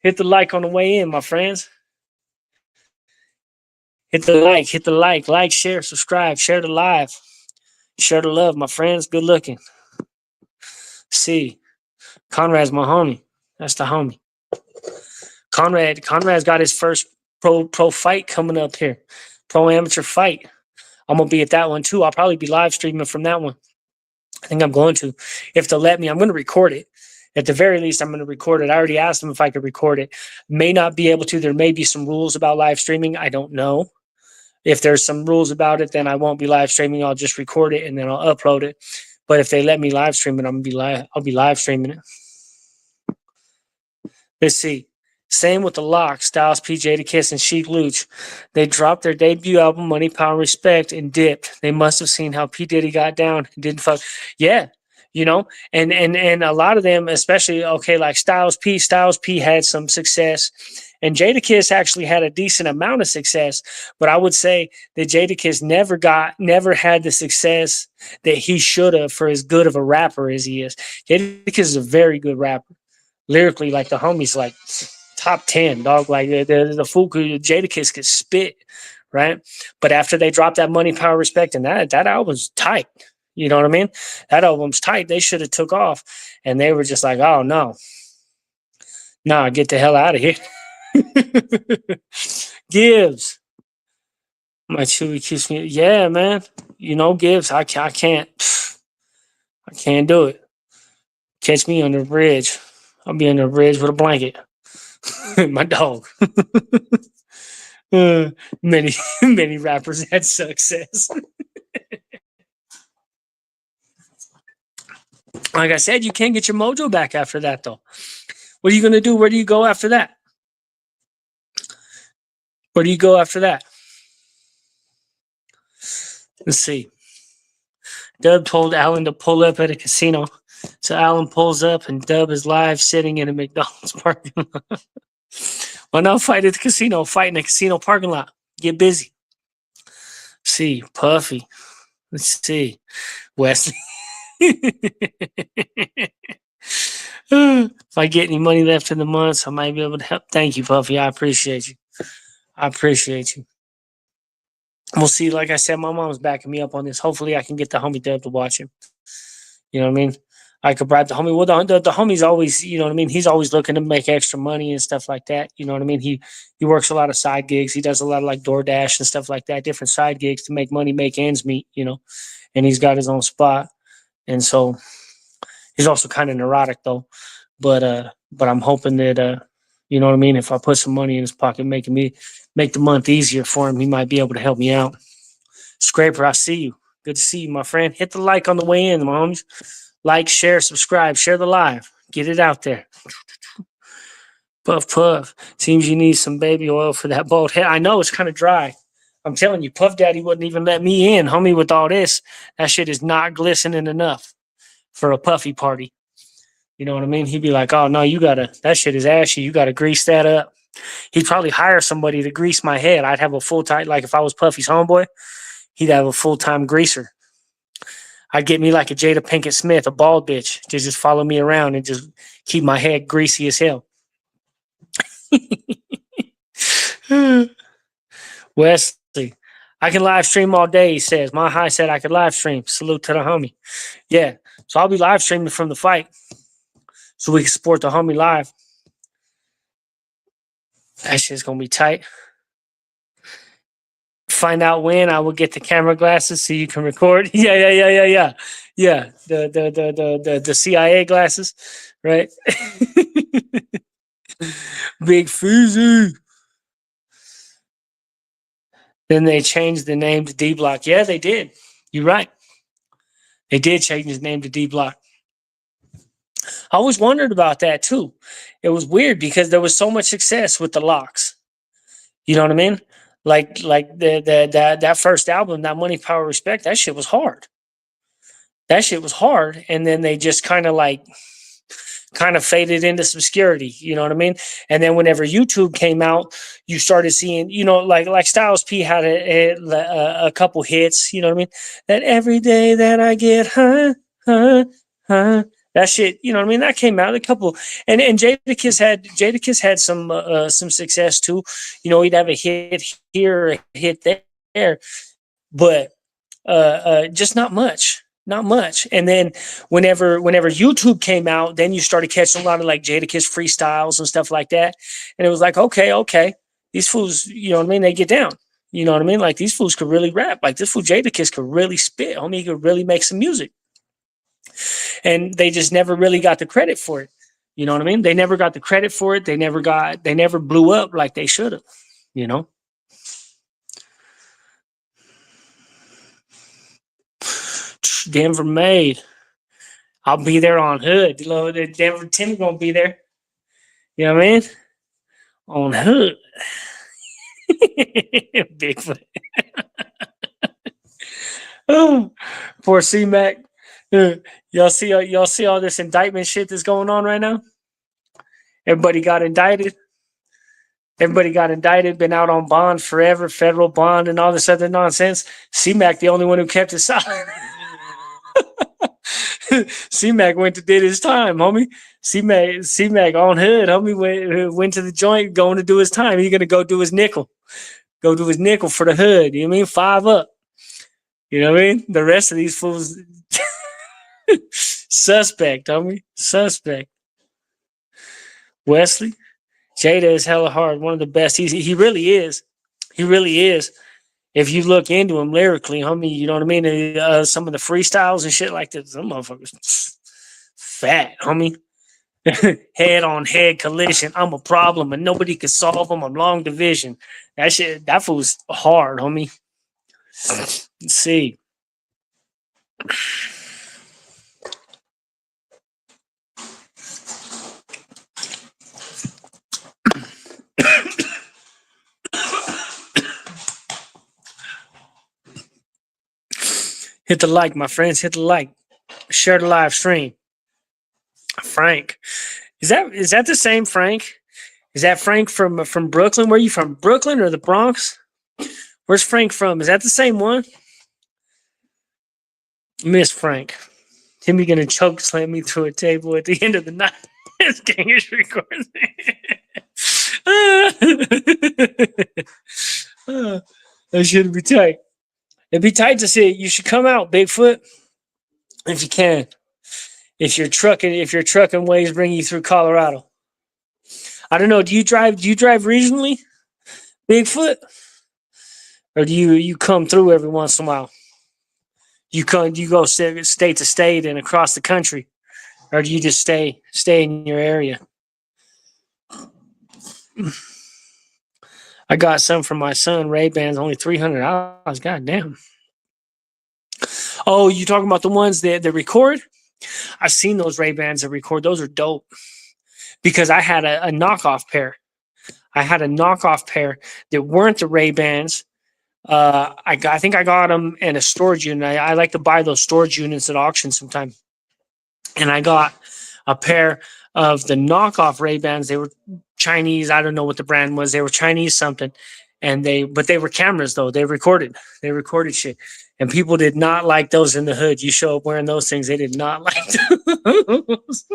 Hit the like on the way in, my friends. Hit the like, share, subscribe, share the live, share the love, my friends. Good looking. See, Conrad's my homie. That's the homie. Conrad's got his first pro fight coming up here, pro amateur fight. I'm gonna be at that one too. I'll probably be live streaming from that one. I think I'm going to, if they'll let me. I'm going to record it. At the very least, I'm going to record it. I already asked them if I could record it. May not be able to. There may be some rules about live streaming. I don't know. If there's some rules about it, then I won't be live streaming. I'll just record it and then I'll upload it. But if they let me live stream it, I'll be live streaming it. Let's see. Same with the Lock, Styles P, Jadakiss, and Sheek Louch. They dropped their debut album, Money, Power, Respect, and dipped. They must have seen how P. Diddy got down and didn't fuck. Yeah, you know, and a lot of them, especially, okay, like Styles P had some success. And Jadakiss actually had a decent amount of success, but I would say that Jadakiss never had the success that he should have for as good of a rapper as he is. Jadakiss is a very good rapper. Lyrically, like the homies, like top 10, dog. Like the fool Jadakiss could spit, right? But after they dropped that Money, Power, Respect, and that album's tight. You know what I mean? That album's tight. They should have took off, and they were just like, oh no, nah, get the hell out of here. Gibbs, my Chewy keeps me. Yeah, man. You know Gibbs. I can't do it. Catch me under the bridge. I'll be under the bridge with a blanket. My dog. Many rappers had success. Like I said, you can't get your mojo back after that, though. What are you going to do? Where do you go after that? Where do you go after that? Let's see. Dub told Alan to pull up at a casino. So Alan pulls up and Dub is live sitting in a McDonald's parking lot. Well, no, fight at the casino. Fight in a casino parking lot. Get busy. See, Puffy. Let's see. Wesley. If I get any money left in the months, I might be able to help. Thank you, Puffy. I appreciate you. I appreciate you. We'll see. Like I said, my mom's backing me up on this. Hopefully, I can get the homie Dub to watch him. You know what I mean? I could bribe the homie. Well, the homie's always, you know what I mean? He's always looking to make extra money and stuff like that. You know what I mean? He works a lot of side gigs. He does a lot of like DoorDash and stuff like that, different side gigs to make money, make ends meet, you know. And he's got his own spot. And so he's also kind of neurotic though. But I'm hoping that you know what I mean, if I put some money in his pocket, make the month easier for him, he might be able to help me out. Scraper, I see you. Good to see you, my friend. Hit the like on the way in, my homies. Like, share, subscribe, share the live. Get it out there. Puff, puff. Seems you need some baby oil for that bald head. I know it's kind of dry. I'm telling you, Puff Daddy wouldn't even let me in, homie, with all this. That shit is not glistening enough for a puffy party. You know what I mean? He'd be like, oh, no, that shit is ashy. You got to grease that up. He'd probably hire somebody to grease my head. I'd have a full-time, like if I was Puffy's homeboy, he'd have a full-time greaser. I'd get me like a Jada Pinkett Smith, a bald bitch, to just follow me around and just keep my head greasy as hell. Wesley, I can live stream all day, he says. My high said I could live stream. Salute to the homie. Yeah, so I'll be live streaming from the fight so we can support the homie live. That shit's going to be tight. Find out when I will get the camera glasses so you can record. Yeah. The CIA glasses, right? Big Fizzy. Then they changed the name to D Block. Yeah, they did. You're right. They did change his name to D Block. I always wondered about that too. It was weird because there was so much success with the Locks. You know what I mean? Like that first album, that Money, Power, Respect, that shit was hard. That shit was hard. And then they just kind of faded into obscurity. You know what I mean? And then whenever YouTube came out, you started seeing, like Styles P had a couple hits. You know what I mean? That every day that I get high, that shit. You know what I mean? That came out a couple, and Jadakiss had some success too. He'd have a hit here, a hit there, but just not much. Not much. And then whenever YouTube came out, then you started catching a lot of like Jadakiss freestyles and stuff like that. And it was like, okay, these fools, you know what I mean? They get down. You know what I mean? Like these fools could really rap. Like this fool Jadakiss could really spit. Homie, he could really make some music. And they just never really got the credit for it. You know what I mean? They never got the credit for it. They never blew up like they should have, you know? Denver made. I'll be there on Hood. Denver Tim gonna be there. You know what I mean? On Hood. Bigfoot. Oh, poor C-Mac. Y'all see all this indictment shit that's going on right now? Everybody got indicted. Been out on bond forever, federal bond and all this other nonsense. C-Mac, the only one who kept his side. C-Mac went to did his time, homie. C-Mac on Hood, homie, went to the joint, going to do his time. He's gonna go do his nickel. Go do his nickel for the Hood. You know what I mean? 5 up. You know what I mean? The rest of these fools suspect, homie. Suspect. Wesley. Jada is hella hard. One of the best. He really is. He really is. If you look into him lyrically, homie, you know what I mean? Some of the freestyles and shit like that, some motherfuckers fat, homie. Head on head collision. I'm a problem and nobody can solve them. I'm long division. That shit, that fool's hard, homie. Let's see. Hit the like, my friends. Hit the like. Share the live stream. Frank. Is that the same Frank? Is that Frank from Brooklyn? Where are you from? Brooklyn or the Bronx? Where's Frank from? Is that the same one? Miss Frank. Timmy gonna choke slam me through a table at the end of the night. This gang is recording. That should be tight. It'd be tight to see it. You should come out, Bigfoot, if you can. If your trucking ways bring you through Colorado. I don't know. Do you drive regionally, Bigfoot? Or do you come through every once in a while? Do you go state to state and across the country? Or do you just stay in your area? I got some from my son, Ray-Bans, only $300. God damn. Oh, you talking about the ones that record? I've seen those Ray-Bans that record. Those are dope. Because I had a knockoff pair. I had a knockoff pair that weren't the Ray-Bans. I think I got them in a storage unit. I like to buy those storage units at auction sometime. And I got a pair of the knockoff Ray-Bans. They were Chinese. I don't know what the brand was. They were Chinese something. But they were cameras though. They recorded shit. And people did not like those in the hood. You show up wearing those things, they did not like those.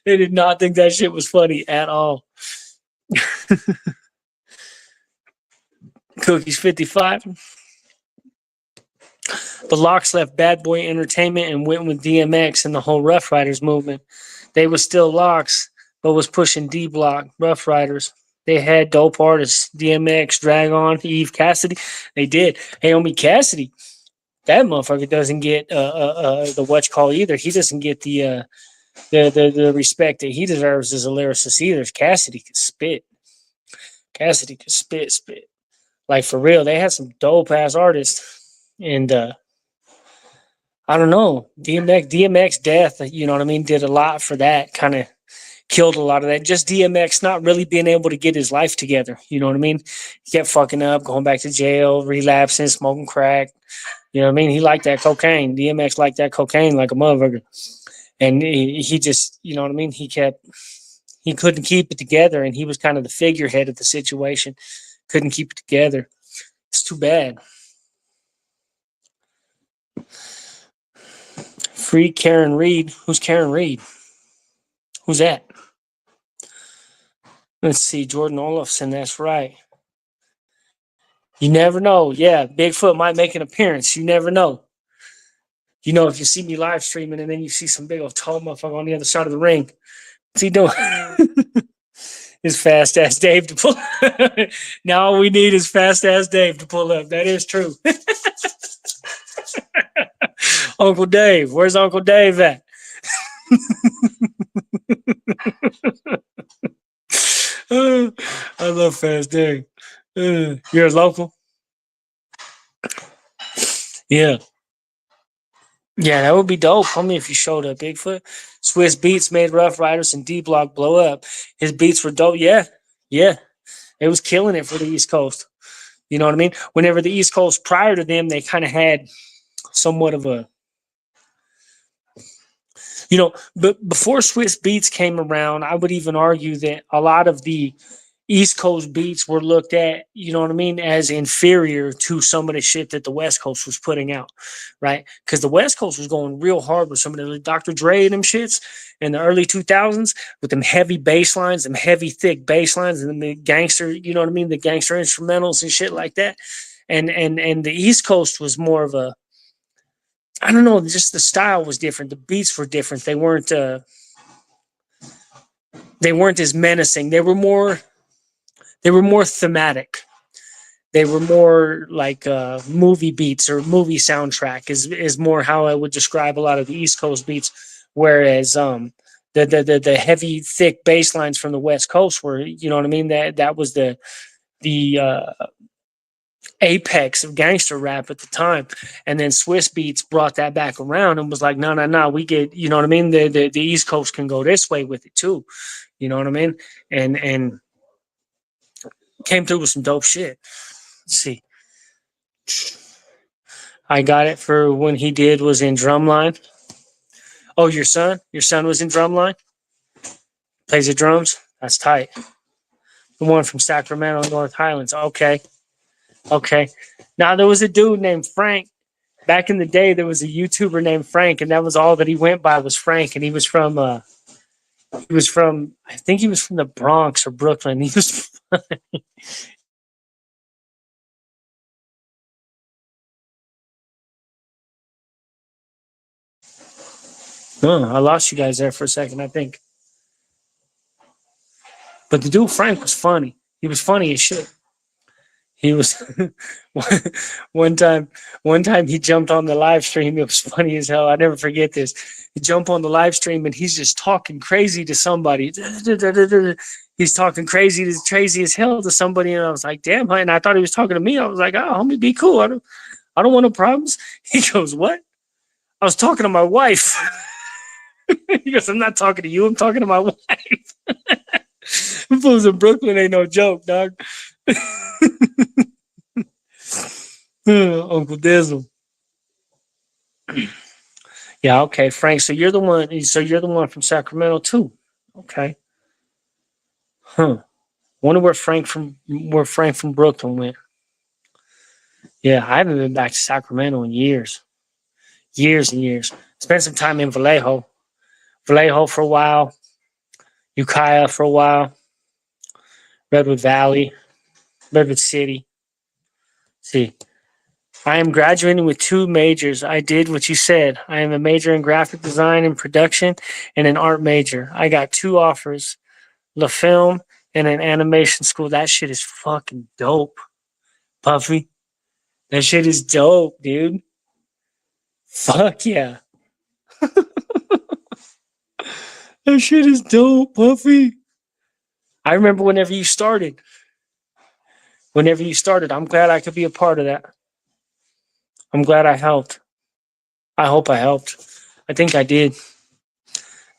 They did not think that shit was funny at all. Cookies 55. The Locks left Bad Boy Entertainment and went with DMX and the whole Rough Riders movement. They were still Locks, but was pushing D Block, Rough Riders. They had dope artists, DMX, Dragon, Eve Cassidy. They did. Hey, homie Cassidy, that motherfucker doesn't get the what you call either. He doesn't get the respect that he deserves as a lyricist either. Cassidy could spit. Cassidy could spit. Like for real, they had some dope ass artists, and I don't know, DMX death. You know what I mean? Did a lot for that. Kind of killed a lot of that. Just DMX not really being able to get his life together. You know what I mean? He kept fucking up, going back to jail, relapsing, smoking crack. You know what I mean? He liked that cocaine. DMX liked that cocaine like a motherfucker. And he just, you know what I mean? He couldn't keep it together. And he was kind of the figurehead of the situation. Couldn't keep it together. It's too bad. Free Karen Reed. Who's Karen Reed? Who's that? Let's see. Jordan Olafson. That's right. You never know. Yeah, Bigfoot might make an appearance. You never know. You know, if you see me live streaming and then you see some big old tall motherfucker on the other side of the ring, what's he doing? His fast ass Dave to pull. Now all we need is fast ass Dave to pull up. That is true. Uncle Dave. Where's Uncle Dave at? I love Fast Dave. You're a local? Yeah. Yeah, that would be dope. Homie, if you showed up, Bigfoot. Swiss Beats made Rough Riders and D Block blow up. His beats were dope. Yeah. Yeah. It was killing it for the East Coast. You know what I mean? Whenever the East Coast prior to them, they kind of had somewhat of a, you know, but before Swiss Beats came around, I would even argue that a lot of the East Coast beats were looked at, you know what I mean, as inferior to some of the shit that the West Coast was putting out, right? Because the West Coast was going real hard with some of the Dr. Dre and them shits in the early 2000s with them heavy bass lines, them heavy, thick bass lines, and the gangster, you know what I mean, the gangster instrumentals and shit like that. And the East Coast was more of a, I don't know, just the style was different. The beats were different. They weren't as menacing. They were more thematic. They were more like movie beats or movie soundtrack is more how I would describe a lot of the East Coast beats. Whereas the heavy, thick bass lines from the West Coast were, you know what I mean? That was the apex of gangster rap at the time. And then Swiss Beats brought that back around and was like, no, we get, you know what I mean? The East Coast can go this way with it too. You know what I mean? And came through with some dope shit. Let's see. I got it for when he was in Drumline. Oh, your son? Your son was in Drumline? Plays the drums? That's tight. The one from Sacramento, North Highlands. Okay. Now, there was a dude named Frank. Back in the day, there was a YouTuber named Frank, and that was all that he went by was Frank. And he was from, I think he was from the Bronx or Brooklyn. He was I lost you guys there for a second, I think. But the dude Frank was funny. He was funny as shit. He was one time he jumped on the live stream. It was funny as hell. I never forget this. He jumped on the live stream and he's just talking crazy to somebody. He's talking crazy as hell to somebody, and I was like, damn, and I thought he was talking to me. I was like, oh, homie, be cool. I don't want no problems. He goes, what? I was talking to my wife. He goes, I'm not talking to you. I'm talking to my wife. Fools in Brooklyn ain't no joke, dog. Uncle Dizzle. Yeah, okay, Frank. So you're the one. So you're the one from Sacramento too. Okay. Wonder where Frank from Brooklyn went. Yeah, I haven't been back to Sacramento in years. Years and years. Spent some time in Vallejo for a while. Ukiah for a while. Redwood Valley. Redwood City. See, I am graduating with 2 majors. I did what you said. I am a major in graphic design and production and an art major. I got 2 offers, La Film in an animation school. That shit is fucking dope, Puffy. That shit is dope, dude. Fuck yeah. That shit is dope, Puffy. I remember whenever you started. Whenever you started, I'm glad I could be a part of that. I'm glad I helped. I hope I helped. I think I did.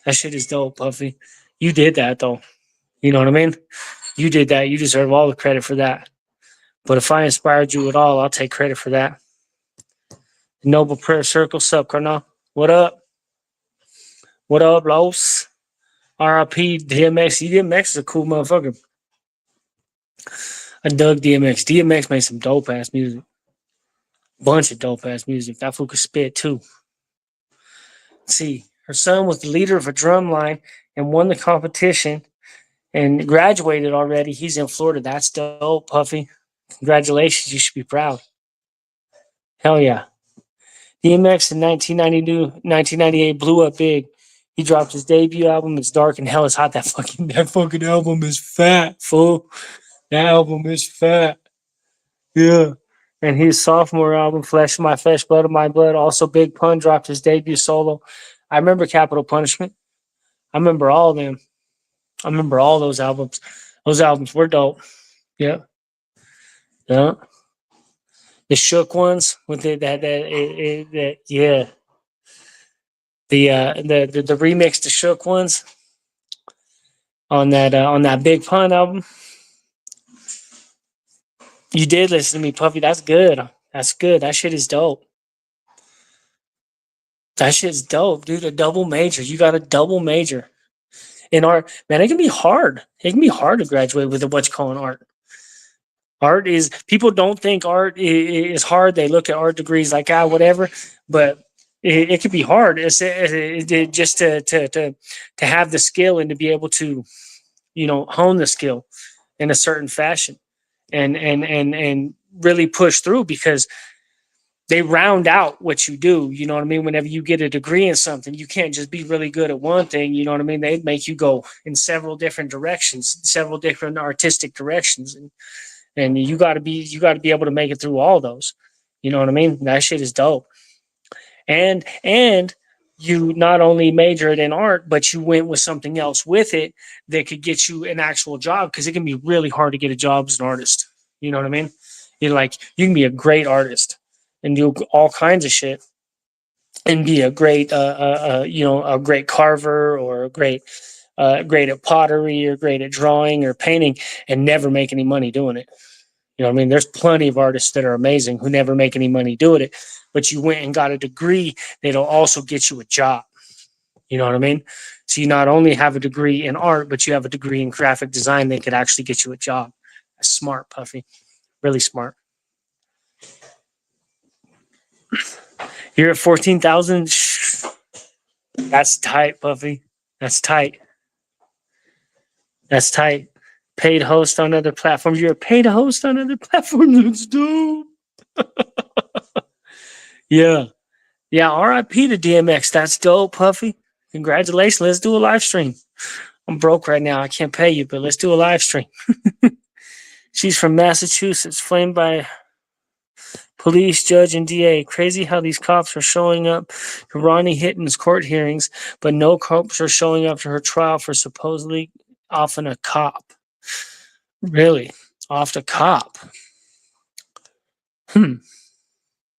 That shit is dope, Puffy. You did that though. You know what I mean? You did that. You deserve all the credit for that. But if I inspired you at all, I'll take credit for that. Noble Prayer Circle, sup, Colonel? What up? What up, Los? RIP DMX. DMX is a cool motherfucker. I dug DMX. DMX made some dope ass music. Bunch of dope ass music. That fool could spit too. Let's see, her son was the leader of a drum line and won the competition and graduated already. He's in Florida. That's dope, Puffy. Congratulations. You should be proud. Hell yeah. DMX in 1998 blew up big. He dropped his debut album. It's Dark and Hell is Hot. That fucking album is fat, fool. That album is fat. Yeah. And his sophomore album, Flesh of My Flesh, Blood of My Blood, also Big Pun dropped his debut solo. I remember Capital Punishment. I remember all of them. I remember all those albums. Those albums were dope. Yeah. Yeah. The Shook ones with yeah. The remix to Shook ones on that Big Pun album. You did listen to me, Puffy. That's good. That's good. That shit is dope. That shit's dope, dude. A double major. You got a double major in art. Man, it can be hard. It can be hard to graduate with what you call an art. Art is, people don't think art is hard. They look at art degrees like whatever, but it can be hard. It's just to have the skill and to be able to hone the skill in a certain fashion and really push through, because they round out what you do. You know what I mean? Whenever you get a degree in something, you can't just be really good at one thing. You know what I mean? They make you go in several different directions, several different artistic directions, and you got to be able to make it through all those. You know what I mean? That shit is dope. And you not only majored in art, but you went with something else with it that could get you an actual job, because it can be really hard to get a job as an artist. You know what I mean? You can be a great artist and do all kinds of shit and be a great a great carver, or a great at pottery, or great at drawing or painting, and never make any money doing it. You know what I mean? There's plenty of artists that are amazing who never make any money doing it, but you went and got a degree that'll also get you a job. You know what I mean? So you not only have a degree in art, but you have a degree in graphic design that could actually get you a job. That's smart, Puffy. Really smart. You're at 14,000. That's tight, Puffy. That's tight. That's tight. Paid host on other platforms. You're a paid host on other platforms. That's dope. Yeah. Yeah. RIP to DMX. That's dope, Puffy. Congratulations. Let's do a live stream. I'm broke right now. I can't pay you, but let's do a live stream. She's from Massachusetts, flamed by police, judge, and DA. Crazy how these cops are showing up to Ronnie Hitton's court hearings, but no cops are showing up to her trial for supposedly offing a cop. Really? Off the cop? I don't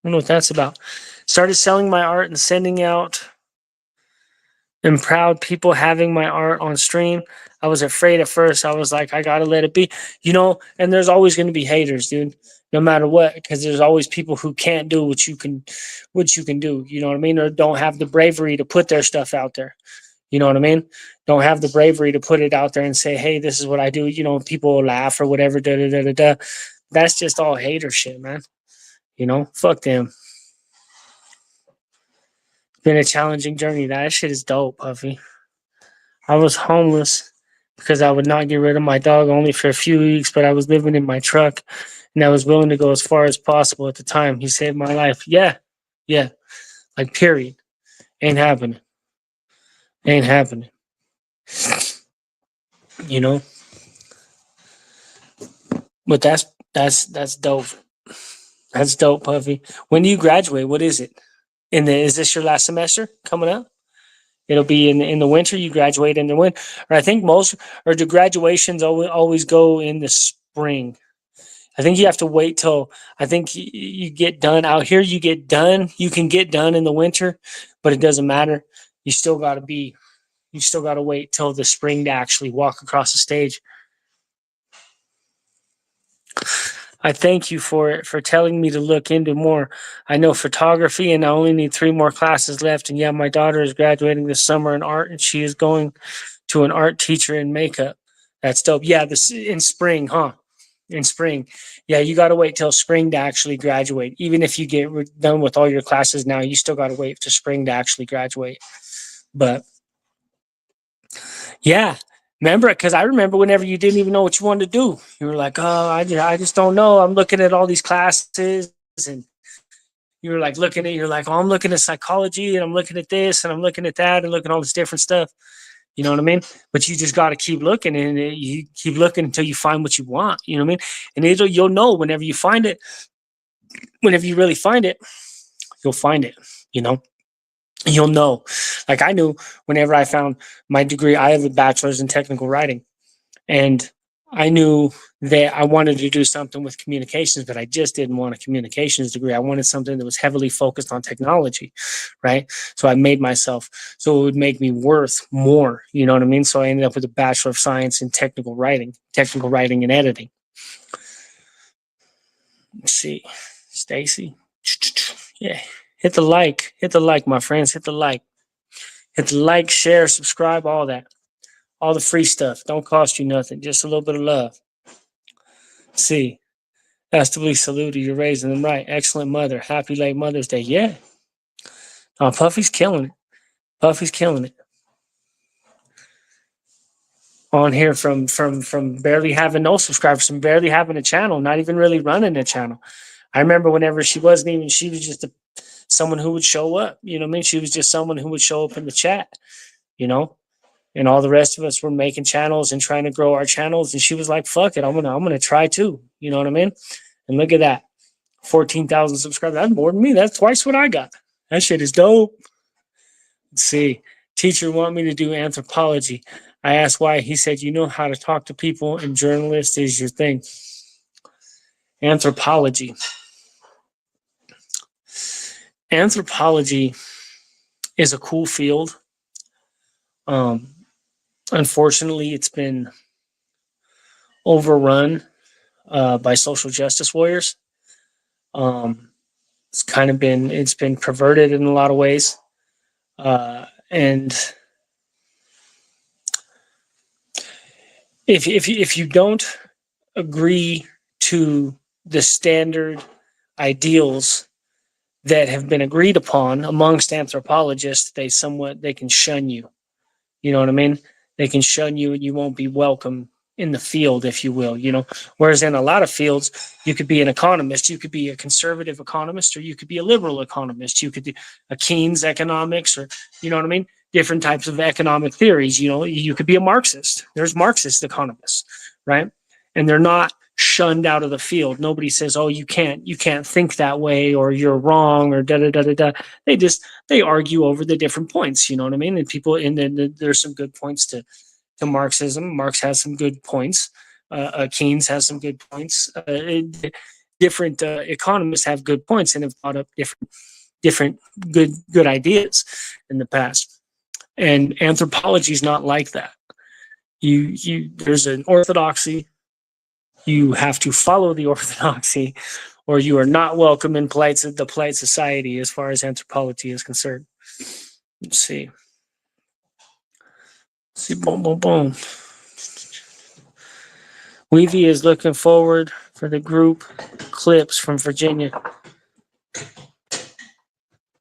know what that's about. Started selling my art and sending out, and proud people having my art on stream. I was afraid at first. I was like, I gotta let it be, and there's always going to be haters, dude, no matter what, because there's always people who can't do what you can do. You know what I mean? Or don't have the bravery to put their stuff out there. You know what I mean? Don't have the bravery to put it out there and say, hey, this is what I do. People will laugh or whatever. That's just all hater shit, man. Fuck them. Been a challenging journey. That shit is dope, Puffy. I was homeless because I would not get rid of my dog only for a few weeks, but I was living in my truck and I was willing to go as far as possible at the time. He saved my life. Yeah. Like, period. Ain't happening. Ain't happening. But that's dope. That's dope, Puffy. When do you graduate? What is it? Is this your last semester coming up? It'll be in the winter. You graduate in the winter, or I think most, or do graduations always go in the spring? I think you have to wait till I think you get done out here. You get done. You can get done in the winter, but it doesn't matter. You still got to be. You still got to wait till the spring to actually walk across the stage. I thank you for telling me to look into more. I know photography, and I only need 3 more classes left. And yeah, my daughter is graduating this summer in art, and she is going to an art teacher in makeup. That's dope. Yeah, this in spring, huh? In spring. Yeah, you got to wait till spring to actually graduate. Even if you get done with all your classes now, you still got to wait to spring to actually graduate. But yeah, remember, because I remember whenever you didn't even know what you wanted to do, you were like, "Oh, I just don't know. I'm looking at all these classes," and you were like looking at, you're like, "Oh, I'm looking at psychology, and I'm looking at this, and I'm looking at that, and looking at all this different stuff." You know what I mean? But you just got to keep looking, and you keep looking until you find what you want. You know what I mean? And you'll know whenever you find it. Whenever you really find it, you'll find it. You know. You'll know. Like I knew whenever I found my degree, I have a bachelor's in technical writing. And I knew that I wanted to do something with communications, but I just didn't want a communications degree. I wanted something that was heavily focused on technology, right? So I made myself so it would make me worth more. You know what I mean? So I ended up with a Bachelor of Science in technical writing and editing. Let's see, Stacy. Yeah, hit the like, my friends. Hit the like, share, subscribe, all that. All the free stuff. Don't cost you nothing. Just a little bit of love. See, that's to be saluted. You're raising them right. Excellent mother. Happy late Mother's Day. Yeah. Oh, Puffy's killing it. Puffy's killing it. On here from barely having no subscribers, from barely having a channel, not even really running a channel. I remember whenever she was just someone who would show up. You know what I mean? She was just someone who would show up in the chat, you know? And all the rest of us were making channels and trying to grow our channels. And she was like, fuck it, I'm gonna try too. You know what I mean? And look at that. 14,000 subscribers. That's more than me. That's twice what I got. That shit is dope. Let's see. Teacher want me to do anthropology. I asked why. He said, you know how to talk to people, and journalist is your thing. Anthropology. Anthropology is a cool field. Unfortunately, it's been overrun by social justice warriors. It's been perverted in a lot of ways, and if you don't agree to the standard ideals that have been agreed upon amongst anthropologists, they can shun you. You know what I mean? They can shun you, and you won't be welcome in the field, if you will. You know, whereas in a lot of fields, you could be an economist, you could be a conservative economist, or you could be a liberal economist. You could do a Keynes economics, or you know what I mean? Different types of economic theories. You know, you could be a Marxist. There's Marxist economists, right? And they're not shunned out of the field. Nobody says, "Oh, you can't think that way," or "You're wrong," or da da da da da. They argue over the different points. You know what I mean? And people, and then there's some good points to Marxism. Marx has some good points. Keynes has some good points. Different economists have good points and have brought up different good ideas in the past. And anthropology is not like that. There's an orthodoxy. You have to follow the orthodoxy, or you are not welcome in the polite society as far as anthropology is concerned. Let's see. Boom, boom, boom. Weavy is looking forward for the group Clips from Virginia.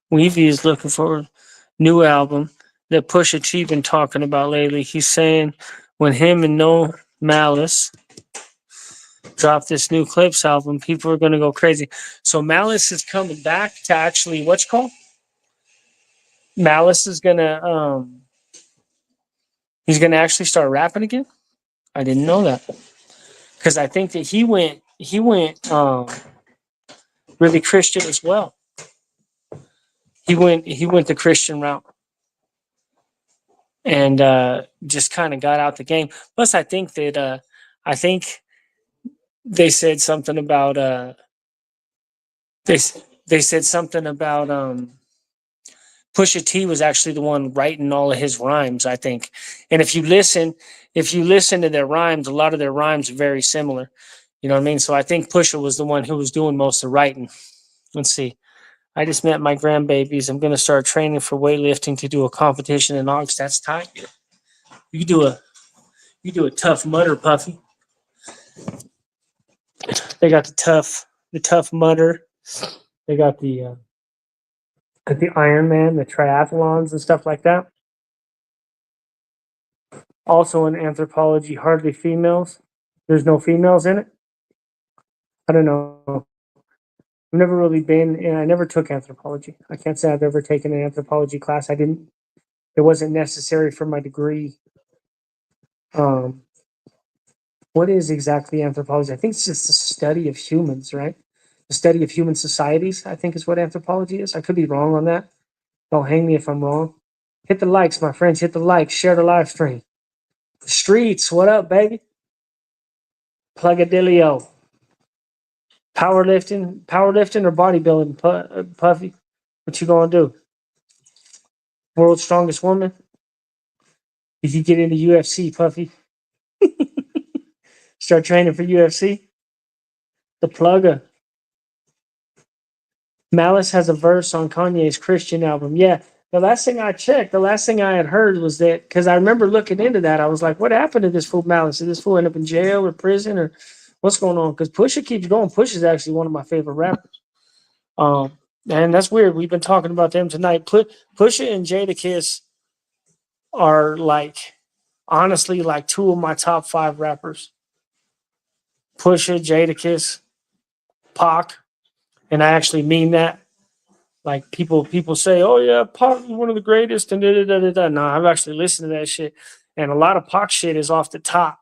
Weavy is looking for new album that Pusha T been talking about lately. He's saying when him and No Malice drop this new Clips album, people are going to go crazy. So Malice is coming back to actually, what's called? Malice is going to, he's going to actually start rapping again? I didn't know that. because I think that he went really Christian as well. He went the Christian route and just kind of got out the game. Plus, I think they said something about they they said something about Pusha T was actually the one writing all of his rhymes, I think. And if you listen to their rhymes, a lot of their rhymes are very similar. You know what I mean? So I think Pusha was the one who was doing most of the writing. Let's see. I just met my grandbabies. I'm gonna start training for weightlifting to do a competition in August. That's tight. You do a tough mudder, Puffy. They got the tough mudder. They got the Ironman, the triathlons and stuff like that. Also in anthropology, hardly females. There's no females in it. I don't know. I've never really been, and I never took anthropology. I can't say I've ever taken an anthropology class. I didn't. It wasn't necessary for my degree. Um, what is exactly anthropology? I think it's just the study of humans, right? The study of human societies, I think is what anthropology is. I could be wrong on that. Don't hang me if I'm wrong. Hit the likes, my friends. Hit the likes. Share the live stream. The streets, what up, baby? Plugadilio. Powerlifting or bodybuilding, Puffy? What you gonna do? World's strongest woman? If you get into UFC, Puffy, start training for UFC. The plugger. Malice has a verse on Kanye's Christian album. Yeah, the last thing I checked, the last thing I had heard was that, because I remember looking into that. I was like, what happened to this fool Malice? Did this fool end up in jail or prison or what's going on? Because Pusha keeps going. Push is actually one of my favorite rappers. And that's weird. We've been talking about them tonight. Pusha and Jadakiss are honestly two of my top 5 rappers. Pusha, Jadakiss, Pac, and I actually mean that. Like people say, "Oh yeah, Pac is one of the greatest," and da da da da da. No, I've actually listened to that shit, and a lot of Pac shit is off the top.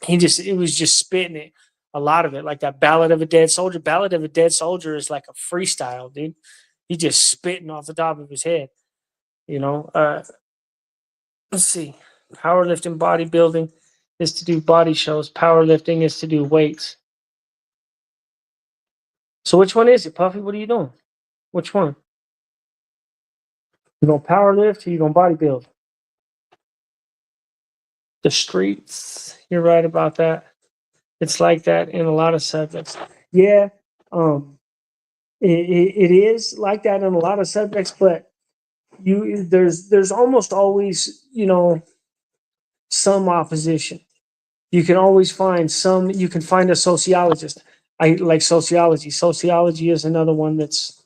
It was just spitting it. A lot of it, like that Ballad of a Dead Soldier. Ballad of a Dead Soldier is like a freestyle, dude. He just spitting off the top of his head. You know. Let's see. Powerlifting, bodybuilding is to do body shows. Powerlifting is to do weights. So which one is it, Puffy? What are you doing? Which one? You gonna powerlift or you gonna bodybuild? The streets. You're right about that. It's like that in a lot of subjects. Yeah, it is like that in a lot of subjects, but there's almost always some opposition. You can always find some. You can find a sociologist. I like sociology. Sociology is another one that's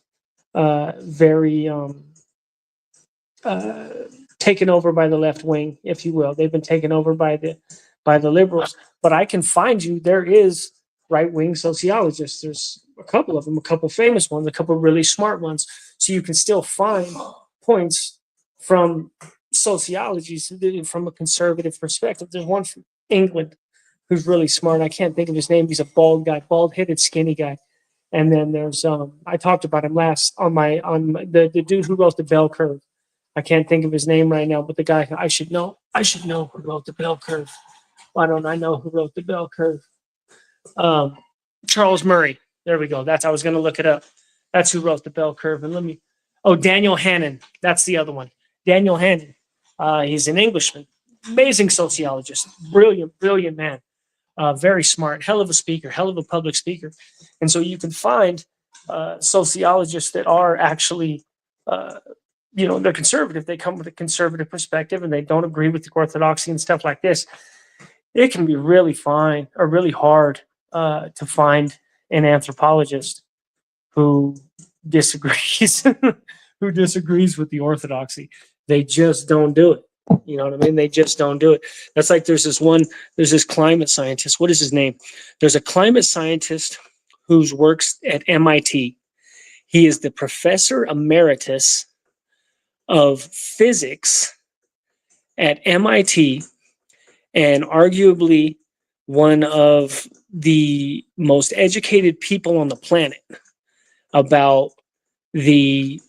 very taken over by the left wing, if you will. They've been taken over by the liberals. But I can find you. There is right wing sociologists. There's a couple of them, a couple famous ones, a couple really smart ones. So you can still find points from sociology from a conservative perspective. There's one from England who's really smart. I can't think of his name. He's a bald guy, bald-headed, skinny guy. And then there's I talked about him last on the dude who wrote the Bell Curve. I can't think of his name right now, but the guy I should know who wrote the Bell Curve. Why don't I know who wrote the Bell Curve? Charles Murray. There we go. I was going to look it up. That's who wrote the Bell Curve. And Daniel Hannan. That's the other one. Daniel Hannan. He's an Englishman. Amazing sociologist. Brilliant, brilliant man. Very smart. Hell of a speaker. Hell of a public speaker. And so you can find sociologists that are actually they're conservative. They come with a conservative perspective and they don't agree with the orthodoxy and stuff like this. It can be really fine or really hard to find an anthropologist who disagrees with the orthodoxy. They just don't do it. You know what I mean? They just don't do it. That's like there's this climate scientist. What is his name? There's a climate scientist who works at MIT. He is the professor emeritus of physics at MIT and arguably one of the most educated people on the planet about the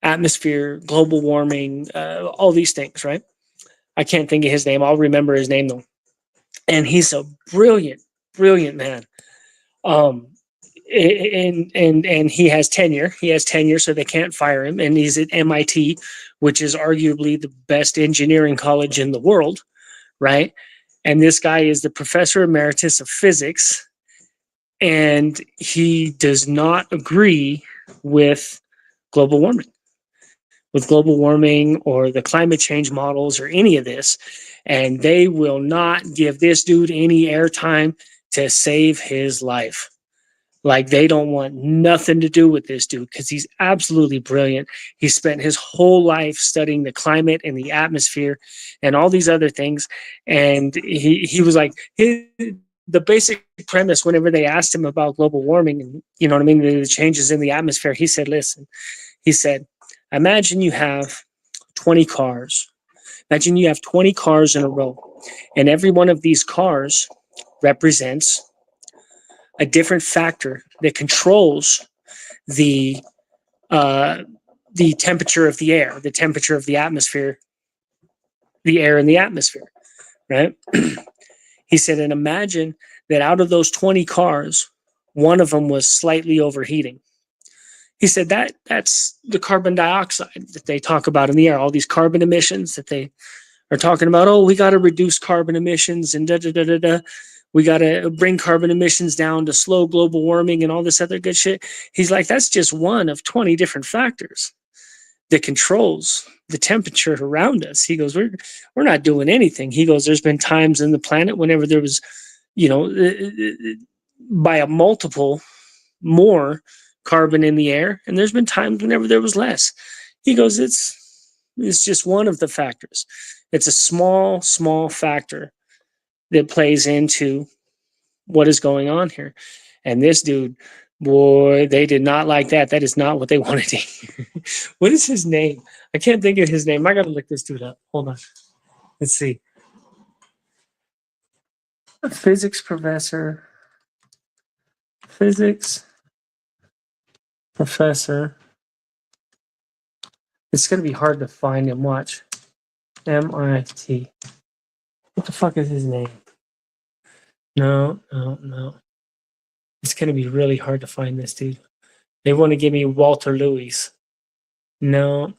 atmosphere, global warming, all these things, right? I can't think of his name. I'll remember his name though. And he's a brilliant, brilliant man. Um, and he has tenure. He has tenure, so they can't fire him. And he's at MIT, which is arguably the best engineering college in the world, right? And this guy is the professor emeritus of physics, and he does not agree with global warming, or the climate change models or any of this. And they will not give this dude any airtime to save his life. Like, they don't want nothing to do with this dude because he's absolutely brilliant. He spent his whole life studying the climate and the atmosphere and all these other things. And he was like, the basic premise, whenever they asked him about global warming and, you know what I mean, the changes in the atmosphere, he said, listen, he said, imagine you have 20 cars. Imagine you have 20 cars in a row, and every one of these cars represents a different factor that controls the temperature of the air, the temperature of the atmosphere, the air in the atmosphere, right? He said, and imagine that out of those 20 cars, one of them was slightly overheating. He said that's the carbon dioxide that they talk about in the air, all these carbon emissions that they are talking about. Oh, we got to reduce carbon emissions and da da da da da. We got to bring carbon emissions down to slow global warming and all this other good shit. He's like, that's just one of 20 different factors that controls the temperature around us. He goes, we're not doing anything. He goes, there's been times in the planet whenever there was, you know, by a multiple more carbon in the air, and there's been times whenever there was less. He goes, it's just one of the factors. It's a small factor that plays into what is going on here. And this dude, boy, they did not like that. That is not what they wanted to hear. What is his name? I can't think of his name. I gotta look this dude up. Hold on. Let's see. A physics professor. It's gonna be hard to find him. Watch. MIT. What the fuck is his name? No. It's going to be really hard to find this dude. They want to give me Walter Lewis. No.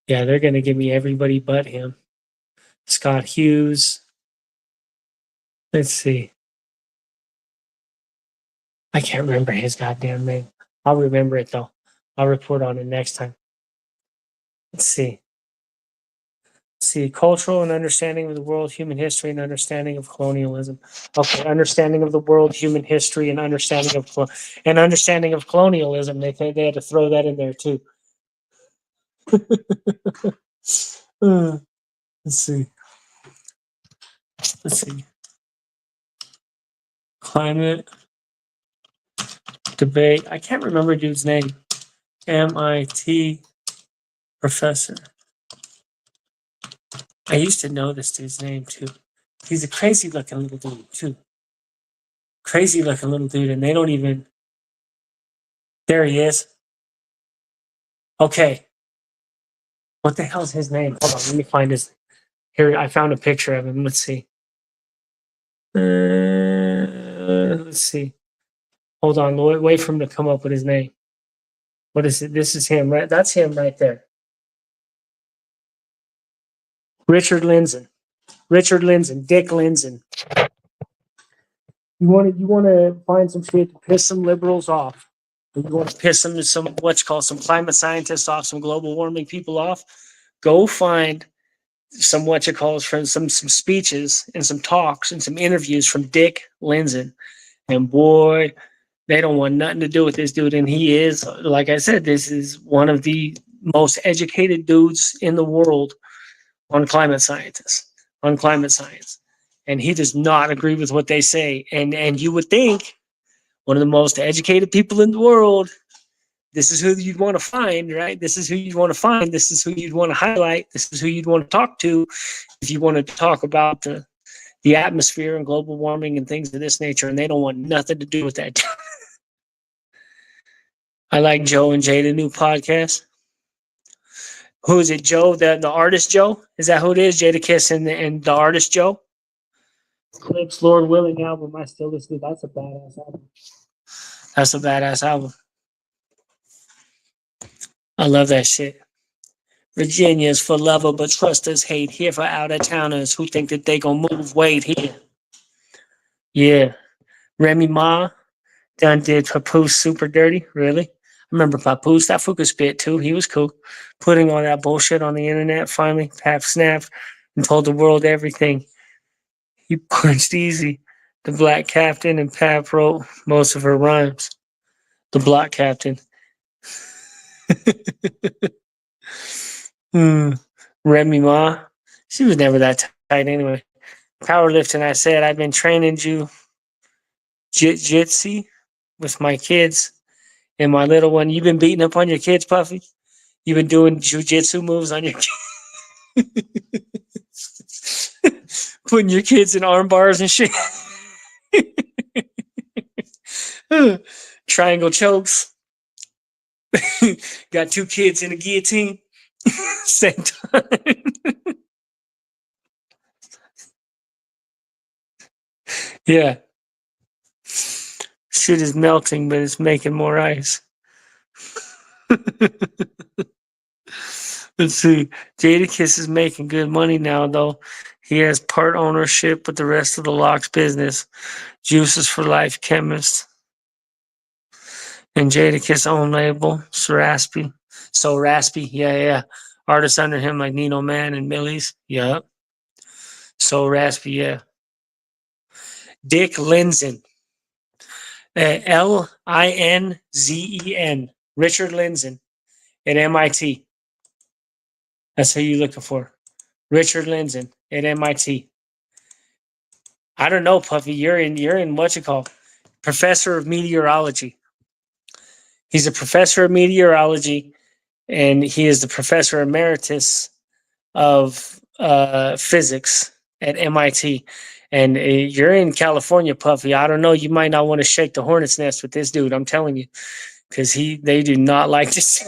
Yeah, they're going to give me everybody but him. Scott Hughes. Let's see. I can't remember his goddamn name. I'll remember it though. I'll report on it next time. Let's see. Cultural and understanding of the world, human history, and understanding of colonialism. Okay, understanding of the world, human history, and understanding of colonialism. They had to throw that in there too. Let's see. Climate debate. I can't remember dude's name. MIT professor. I used to know this dude's name too. He's a crazy looking little dude too. Crazy looking little dude, and they don't even. There he is. Okay. What the hell's his name? Hold on, let me find his. Here, I found a picture of him. Let's see. Let's see. Hold on, wait for him to come up with his name. What is it? This is him, right? That's him right there. Richard Lindzen, Dick Lindzen. You want to find some shit to piss some liberals off. You want to piss some climate scientists off, some global warming people off. Go find some from some speeches and some talks and some interviews from Dick Lindzen, and boy, they don't want nothing to do with this dude. And he is, like I said, this is one of the most educated dudes in the world on climate science. And he does not agree with what they say. And you would think one of the most educated people in the world, This is who you'd want to find, right? This is who you'd want to find. This is who you'd want to highlight. This is who you'd want to talk to if you want to talk about the atmosphere and global warming and things of this nature. And they don't want nothing to do with that. I like Joe and Jada new podcast. Who is it, Joe? The artist Joe? Is that who it is? Jadakiss and the artist Joe? Clips, Lord Willing album. I still listen to. That's a badass album. That's a badass album. I love that shit. Virginia's for lover, but trusters hate. Here for out of towners who think that they gonna move weight here. Yeah. Remy Ma done did Papoose Super Dirty. Really? I remember Papoose. That fool could spit too. He was cool. Putting all that bullshit on the internet finally. Pap snapped and told the world everything. He punched Easy, the black captain, and Pap wrote most of her rhymes. The block captain. Remy Ma, she was never that tight anyway. Powerlifting, I said, I've been training jiu-jitsu with my kids and my little one. You've been beating up on your kids, Puffy? You've been doing jiu-jitsu moves on your kids? Putting your kids in arm bars and shit? Triangle chokes. Got 2 kids in a guillotine. Same time. Yeah. Shit is melting, but it's making more ice. Let's see. Jadakiss is making good money now, though. He has part ownership with the rest of the Locks business. Juices for Life Chemist. And Jadakiss' own label, Seraspy. So Raspy, yeah. Artists under him like Nino Man and Millie's. Yep. So Raspy, yeah. Dick Linzen. Linzen. Richard Linzen at MIT. That's who you're looking for. Richard Linzen at MIT. I don't know, Puffy. You're in what you call professor of meteorology. He's a professor of meteorology, and he is the professor emeritus of physics at MIT. And you're in California, Puffy. I don't know. You might not want to shake the hornet's nest with this dude. I'm telling you, because they do not like this.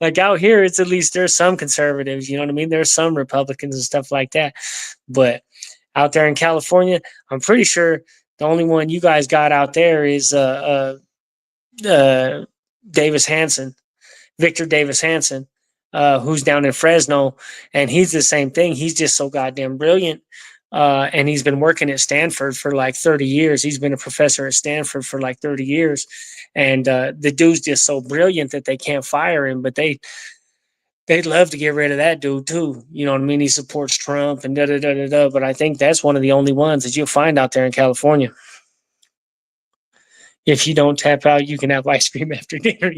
Like out here, it's at least there's some conservatives. You know what I mean? There's some Republicans and stuff like that. But out there in California, I'm pretty sure the only one you guys got out there is Davis Hanson, Victor Davis Hanson, who's down in Fresno, and he's the same thing. He's just so goddamn brilliant, and he's been working at Stanford for like 30 years. He's been a professor at Stanford for like 30 years, and the dude's just so brilliant that they can't fire him, but they'd love to get rid of that dude too. You know what I mean? He supports Trump and da-da-da-da-da, but I think that's one of the only ones that you'll find out there in California. If you don't tap out, you can have ice cream after dinner.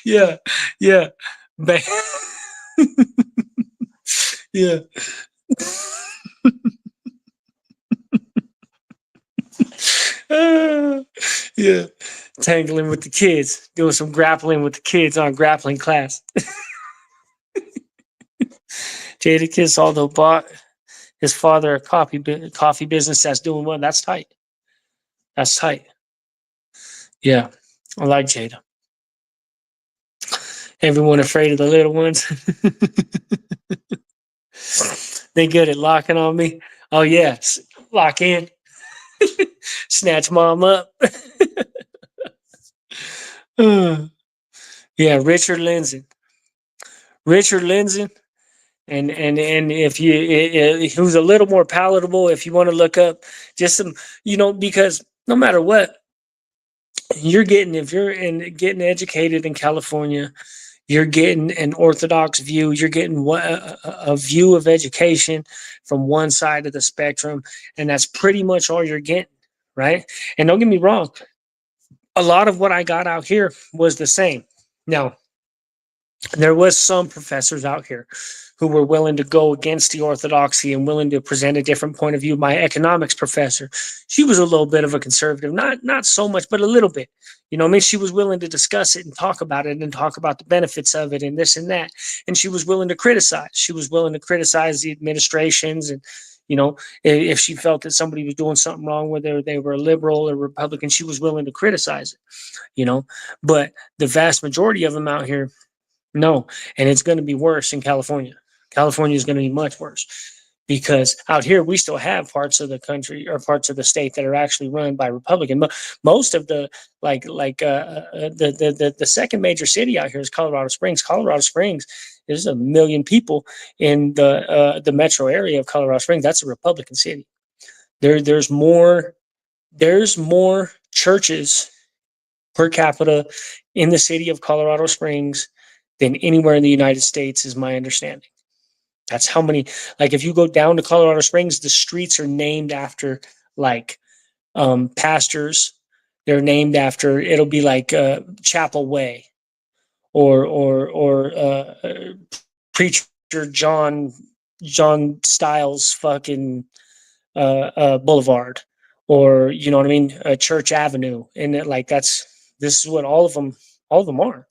Yeah. Yeah. Yeah. Yeah. Tangling with the kids, doing some grappling with the kids on grappling class. Jadakiss, although bought his father a coffee business that's doing well. That's tight. That's tight. Yeah. I like Jada. Everyone afraid of the little ones. They good at locking on me. Oh, yeah. Lock in. Snatch mom up. Yeah, Richard Linzen. And if you who's a little more palatable, if you want to look up just some, because no matter what you're getting, if you're getting educated in California, you're getting an orthodox view. You're getting a view of education from one side of the spectrum, and that's pretty much all you're getting, right? And don't get me wrong, a lot of what I got out here was the same. Now, There was some professors out here who were willing to go against the orthodoxy and willing to present a different point of view. My economics professor, she was a little bit of a conservative, not so much, but a little bit. You know, I mean, she was willing to discuss it and talk about it and talk about the benefits of it and this and that. And she was willing to criticize. She was willing to criticize the administrations and, you know, if she felt that somebody was doing something wrong, whether they were liberal or Republican, she was willing to criticize it, you know. But the vast majority of them out here, no, and it's going to be worse in California. California is going to be much worse because out here we still have parts of the country or parts of the state that are actually run by Republican. Most of the the second major city out here is Colorado Springs. Colorado Springs is 1 million people in the metro area of Colorado Springs. That's a Republican city. There's more churches per capita in the city of Colorado Springs than anywhere in the United States, is my understanding. That's how many, like if you go down to Colorado Springs, the streets are named after like pastors. They're named after, it'll be like Chapel Way or preacher John Stiles fucking Boulevard, or you know what I mean, Church Avenue, and this is what all of them are.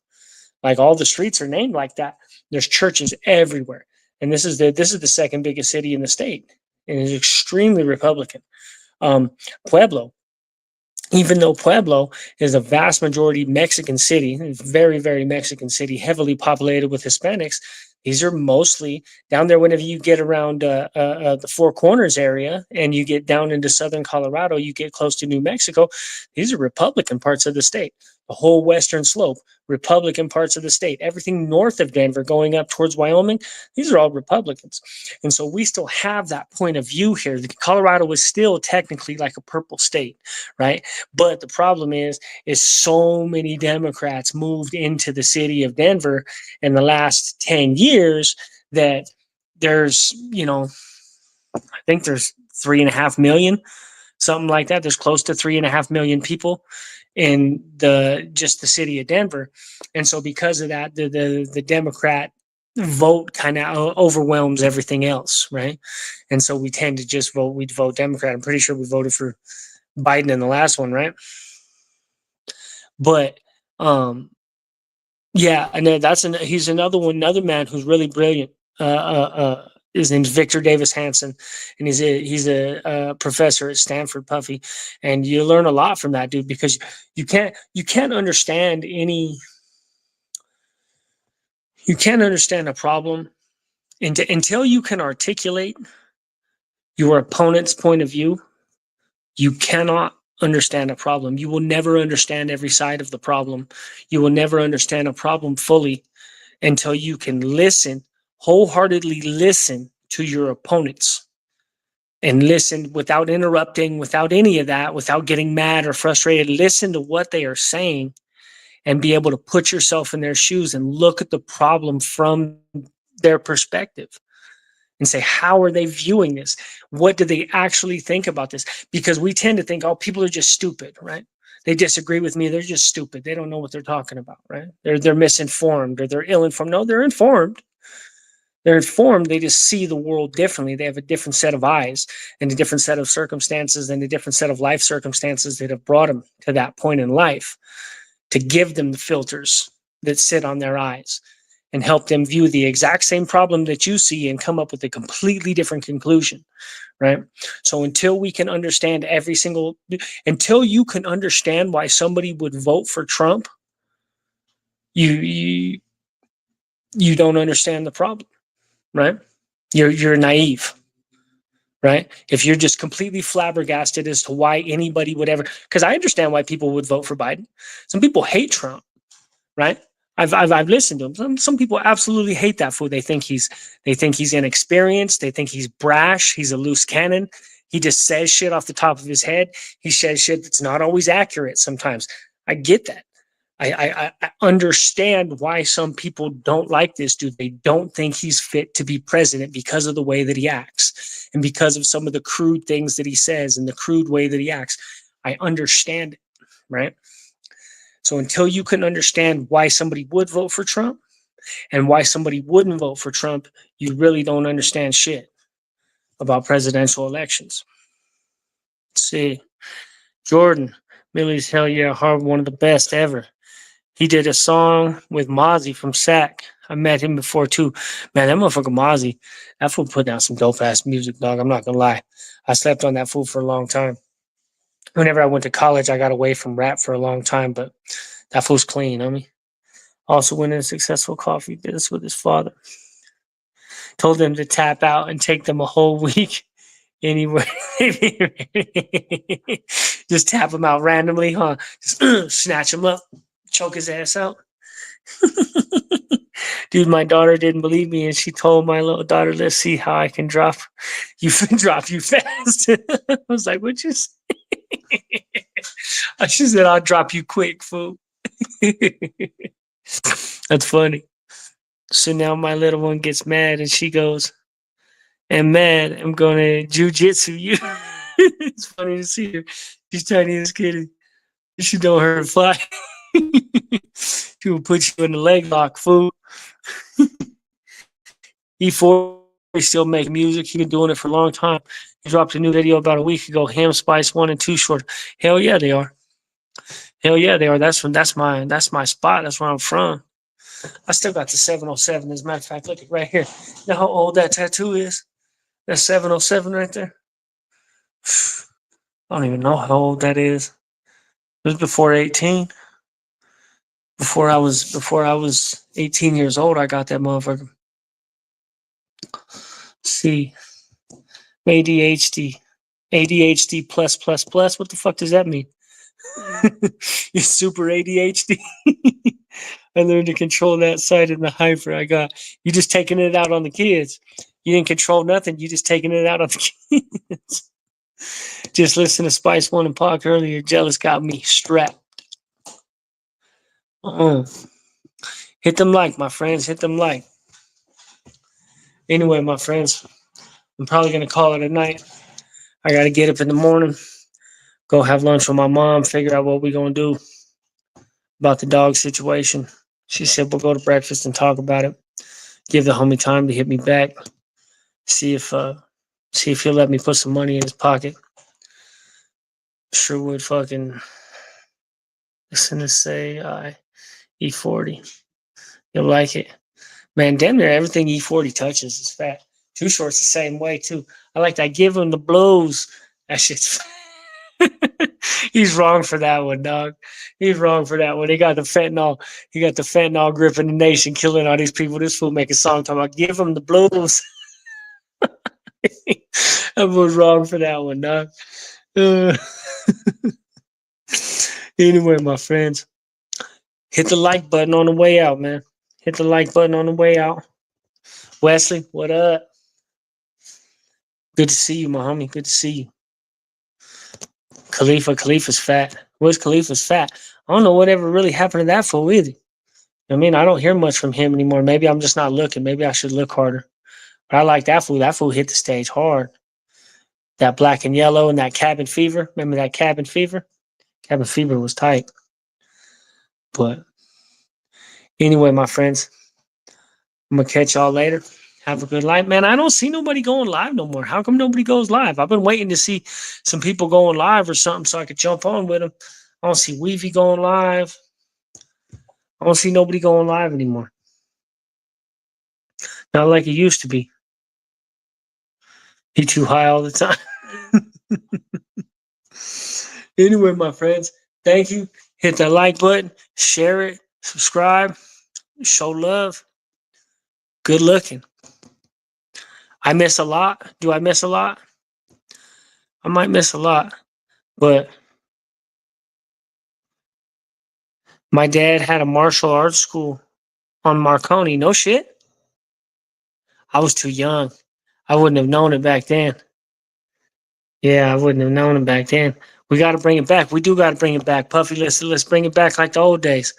Like all the streets are named like that. There's churches everywhere, and this is the second biggest city in the state, and it's extremely Republican. Pueblo, even though Pueblo is a vast majority Mexican city, very, very Mexican city, heavily populated with Hispanics, these are mostly down there. Whenever you get around the Four Corners area and you get down into southern Colorado, you get close to New Mexico, these are Republican parts of the state. The whole western slope, Republican parts of the state. Everything north of Denver going up towards Wyoming, these are all Republicans. And so we still have that point of view here. Colorado is still technically like a purple state, right? But the problem is so many Democrats moved into the city of Denver in the last 10 years that there's, you know, I think there's 3.5 million, something like that. There's close to 3.5 million people in just the city of Denver. And so because of that, the Democrat vote kind of overwhelms everything else, right? And so we tend to just we'd vote Democrat. I'm pretty sure we voted for Biden in the last one, right? But yeah, and he's another man who's really brilliant. His name's Victor Davis Hanson, and he's a professor at Stanford, Puffy, and you learn a lot from that dude because you can't understand a problem until you can articulate your opponent's point of view. You cannot understand a problem. You will never understand every side of the problem. You will never understand a problem fully until you can wholeheartedly listen to your opponents and listen without interrupting, without any of that, without getting mad or frustrated. Listen to what they are saying and be able to put yourself in their shoes and look at the problem from their perspective and say, how are they viewing this? What do they actually think about this? Because we tend to think, oh, people are just stupid, right? They disagree with me. They're just stupid. They don't know what they're talking about, right? They're misinformed or they're ill-informed. No, they're informed. They're informed. They just see the world differently. They have a different set of eyes and a different set of circumstances and a different set of life circumstances that have brought them to that point in life to give them the filters that sit on their eyes and help them view the exact same problem that you see and come up with a completely different conclusion, right? So until we can understand until you can understand why somebody would vote for Trump, you don't understand the problem, right? You're naive, right? If you're just completely flabbergasted as to why anybody would ever, because I understand why people would vote for Biden. Some people hate Trump, right? I've listened to him. Some people absolutely hate that fool. They think he's inexperienced. They think he's brash. He's a loose cannon. He just says shit off the top of his head. He says shit that's not always accurate sometimes. I get that. I understand why some people don't like this dude. They don't think he's fit to be president because of the way that he acts and because of some of the crude things that he says and the crude way that he acts. I understand it, right? So until you can understand why somebody would vote for Trump, and why somebody wouldn't vote for Trump, you really don't understand shit about presidential elections. Let's see. Jordan, Millie's Hell Yeah Hard, one of the best ever. He did a song with Mozzie from Sack. I met him before too. Man, that motherfucker Mozzie, that fool put down some dope ass music, dog. I'm not gonna lie. I slept on that fool for a long time. Whenever I went to college, I got away from rap for a long time, but that fool's clean, I mean. Also went in a successful coffee business with his father. Told them to tap out and take them a whole week anywhere. Just tap him out randomly, huh? Just snatch him up, choke his ass out. Dude, my daughter didn't believe me, and she told my little daughter, "Let's see how I can drop you, drop you fast." I was like, "What you say?" She said, "I'll drop you quick, fool." That's funny. So now my little one gets mad, and she goes, "I'm mad. I'm gonna jujitsu you." It's funny to see her. She's tiny as kitty. She don't hurt her fly. She will put you in the leg lock, fool. E40 still make music. He's been doing it for a long time. He dropped a new video about a week ago. Ham Spice 1 and 2 short. Hell yeah, they are. Hell yeah, they are. That's my spot. That's where I'm from. I still got the 707. As a matter of fact, look at right here. You know how old that tattoo is? That's 707 right there. I don't even know how old that is. It was before 18. Before I was 18 years old, I got that motherfucker. Let's see. ADHD plus. What the fuck does that mean? You're super ADHD. I learned to control that side in the hyper I got. You just taking it out on the kids. You didn't control nothing. You just taking it out on the kids. Just listen to Spice One and Pac earlier. Jealous got me strapped. Hit them like, my friends. Hit them like. Anyway, my friends, I'm probably going to call it a night. I got to get up in the morning, go have lunch with my mom, figure out what we're going to do about the dog situation. She said we'll go to breakfast and talk about it. Give the homie time to hit me back. See if he'll let me put some money in his pocket. Sure would fucking listen to say E40. You'll like it. Man, damn near everything E40 touches is fat. Too Short's the same way too. I like that. Give him the blows. That shit's He's wrong for that one, dog. He's wrong for that one. He got the fentanyl. He got the fentanyl gripping the nation, killing all these people. This fool make a song talking about give him the blows. I was wrong for that one, dog. Anyway, my friends, hit the like button on the way out, man. Hit the like button on the way out. Wesley, what up? Good to see you, my homie. Good to see you. Khalifa's fat. Where's Khalifa's fat? I don't know whatever really happened to that fool either. I mean, I don't hear much from him anymore. Maybe I'm just not looking. Maybe I should look harder. But I like that fool. That fool hit the stage hard. That Black and Yellow and that Cabin Fever. Remember that Cabin Fever? Cabin Fever was tight. But anyway, my friends, I'm going to catch y'all later. Have a good night. Man, I don't see nobody going live no more. How come nobody goes live? I've been waiting to see some people going live or something so I could jump on with them. I don't see Weavy going live. I don't see nobody going live anymore. Not like it used to be. He too high all the time. Anyway, my friends, thank you. Hit that like button, share it, subscribe, show love. Good looking. I miss a lot. Do I miss a lot? I might miss a lot, but my dad had a martial arts school on Marconi. No shit. I was too young. I wouldn't have known it back then. Yeah, I wouldn't have known it back then. We got to bring it back. We do got to bring it back, Puffy. Let's bring it back like the old days.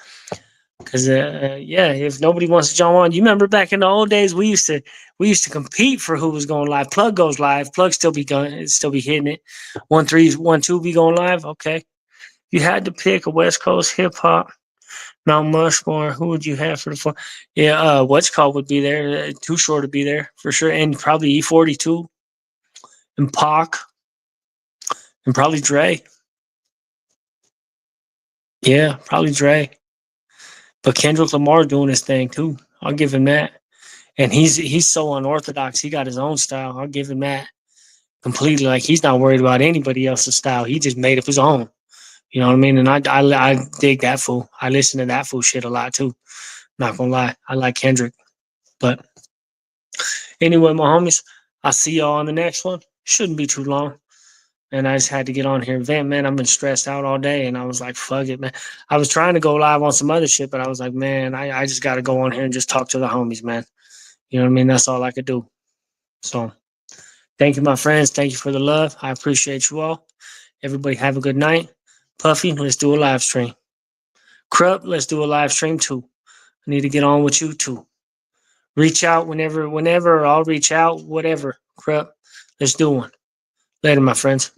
Because yeah, if nobody wants to jump on, you remember back in the old days, we used to compete for who was going live. Plug goes live. Plug still be hitting it. 1 3 1 2 be going live. Okay, you had to pick a West Coast hip hop Mount Mushmore. Who would you have for the four? Yeah, what's called would be there. Too Short to be there for sure, and probably E42 and Pac and probably Dre. Yeah, probably Dre. But Kendrick Lamar doing his thing too. I'll give him that. And he's so unorthodox. He got his own style. I'll give him that completely. Like he's not worried about anybody else's style. He just made up his own. You know what I mean? And I dig that fool. I listen to that fool shit a lot too. Not gonna lie, I like Kendrick. But anyway, my homies, I'll see y'all on the next one. Shouldn't be too long. And I just had to get on here and vent, man. I've been stressed out all day, and I was like, fuck it, man. I was trying to go live on some other shit, but I was like, man, I just got to go on here and just talk to the homies, man. You know what I mean? That's all I could do. So thank you, my friends. Thank you for the love. I appreciate you all. Everybody have a good night. Puffy, let's do a live stream. Krupp, let's do a live stream too. I need to get on with you too. Reach out whenever I'll reach out, whatever. Krupp, let's do one. Later, my friends.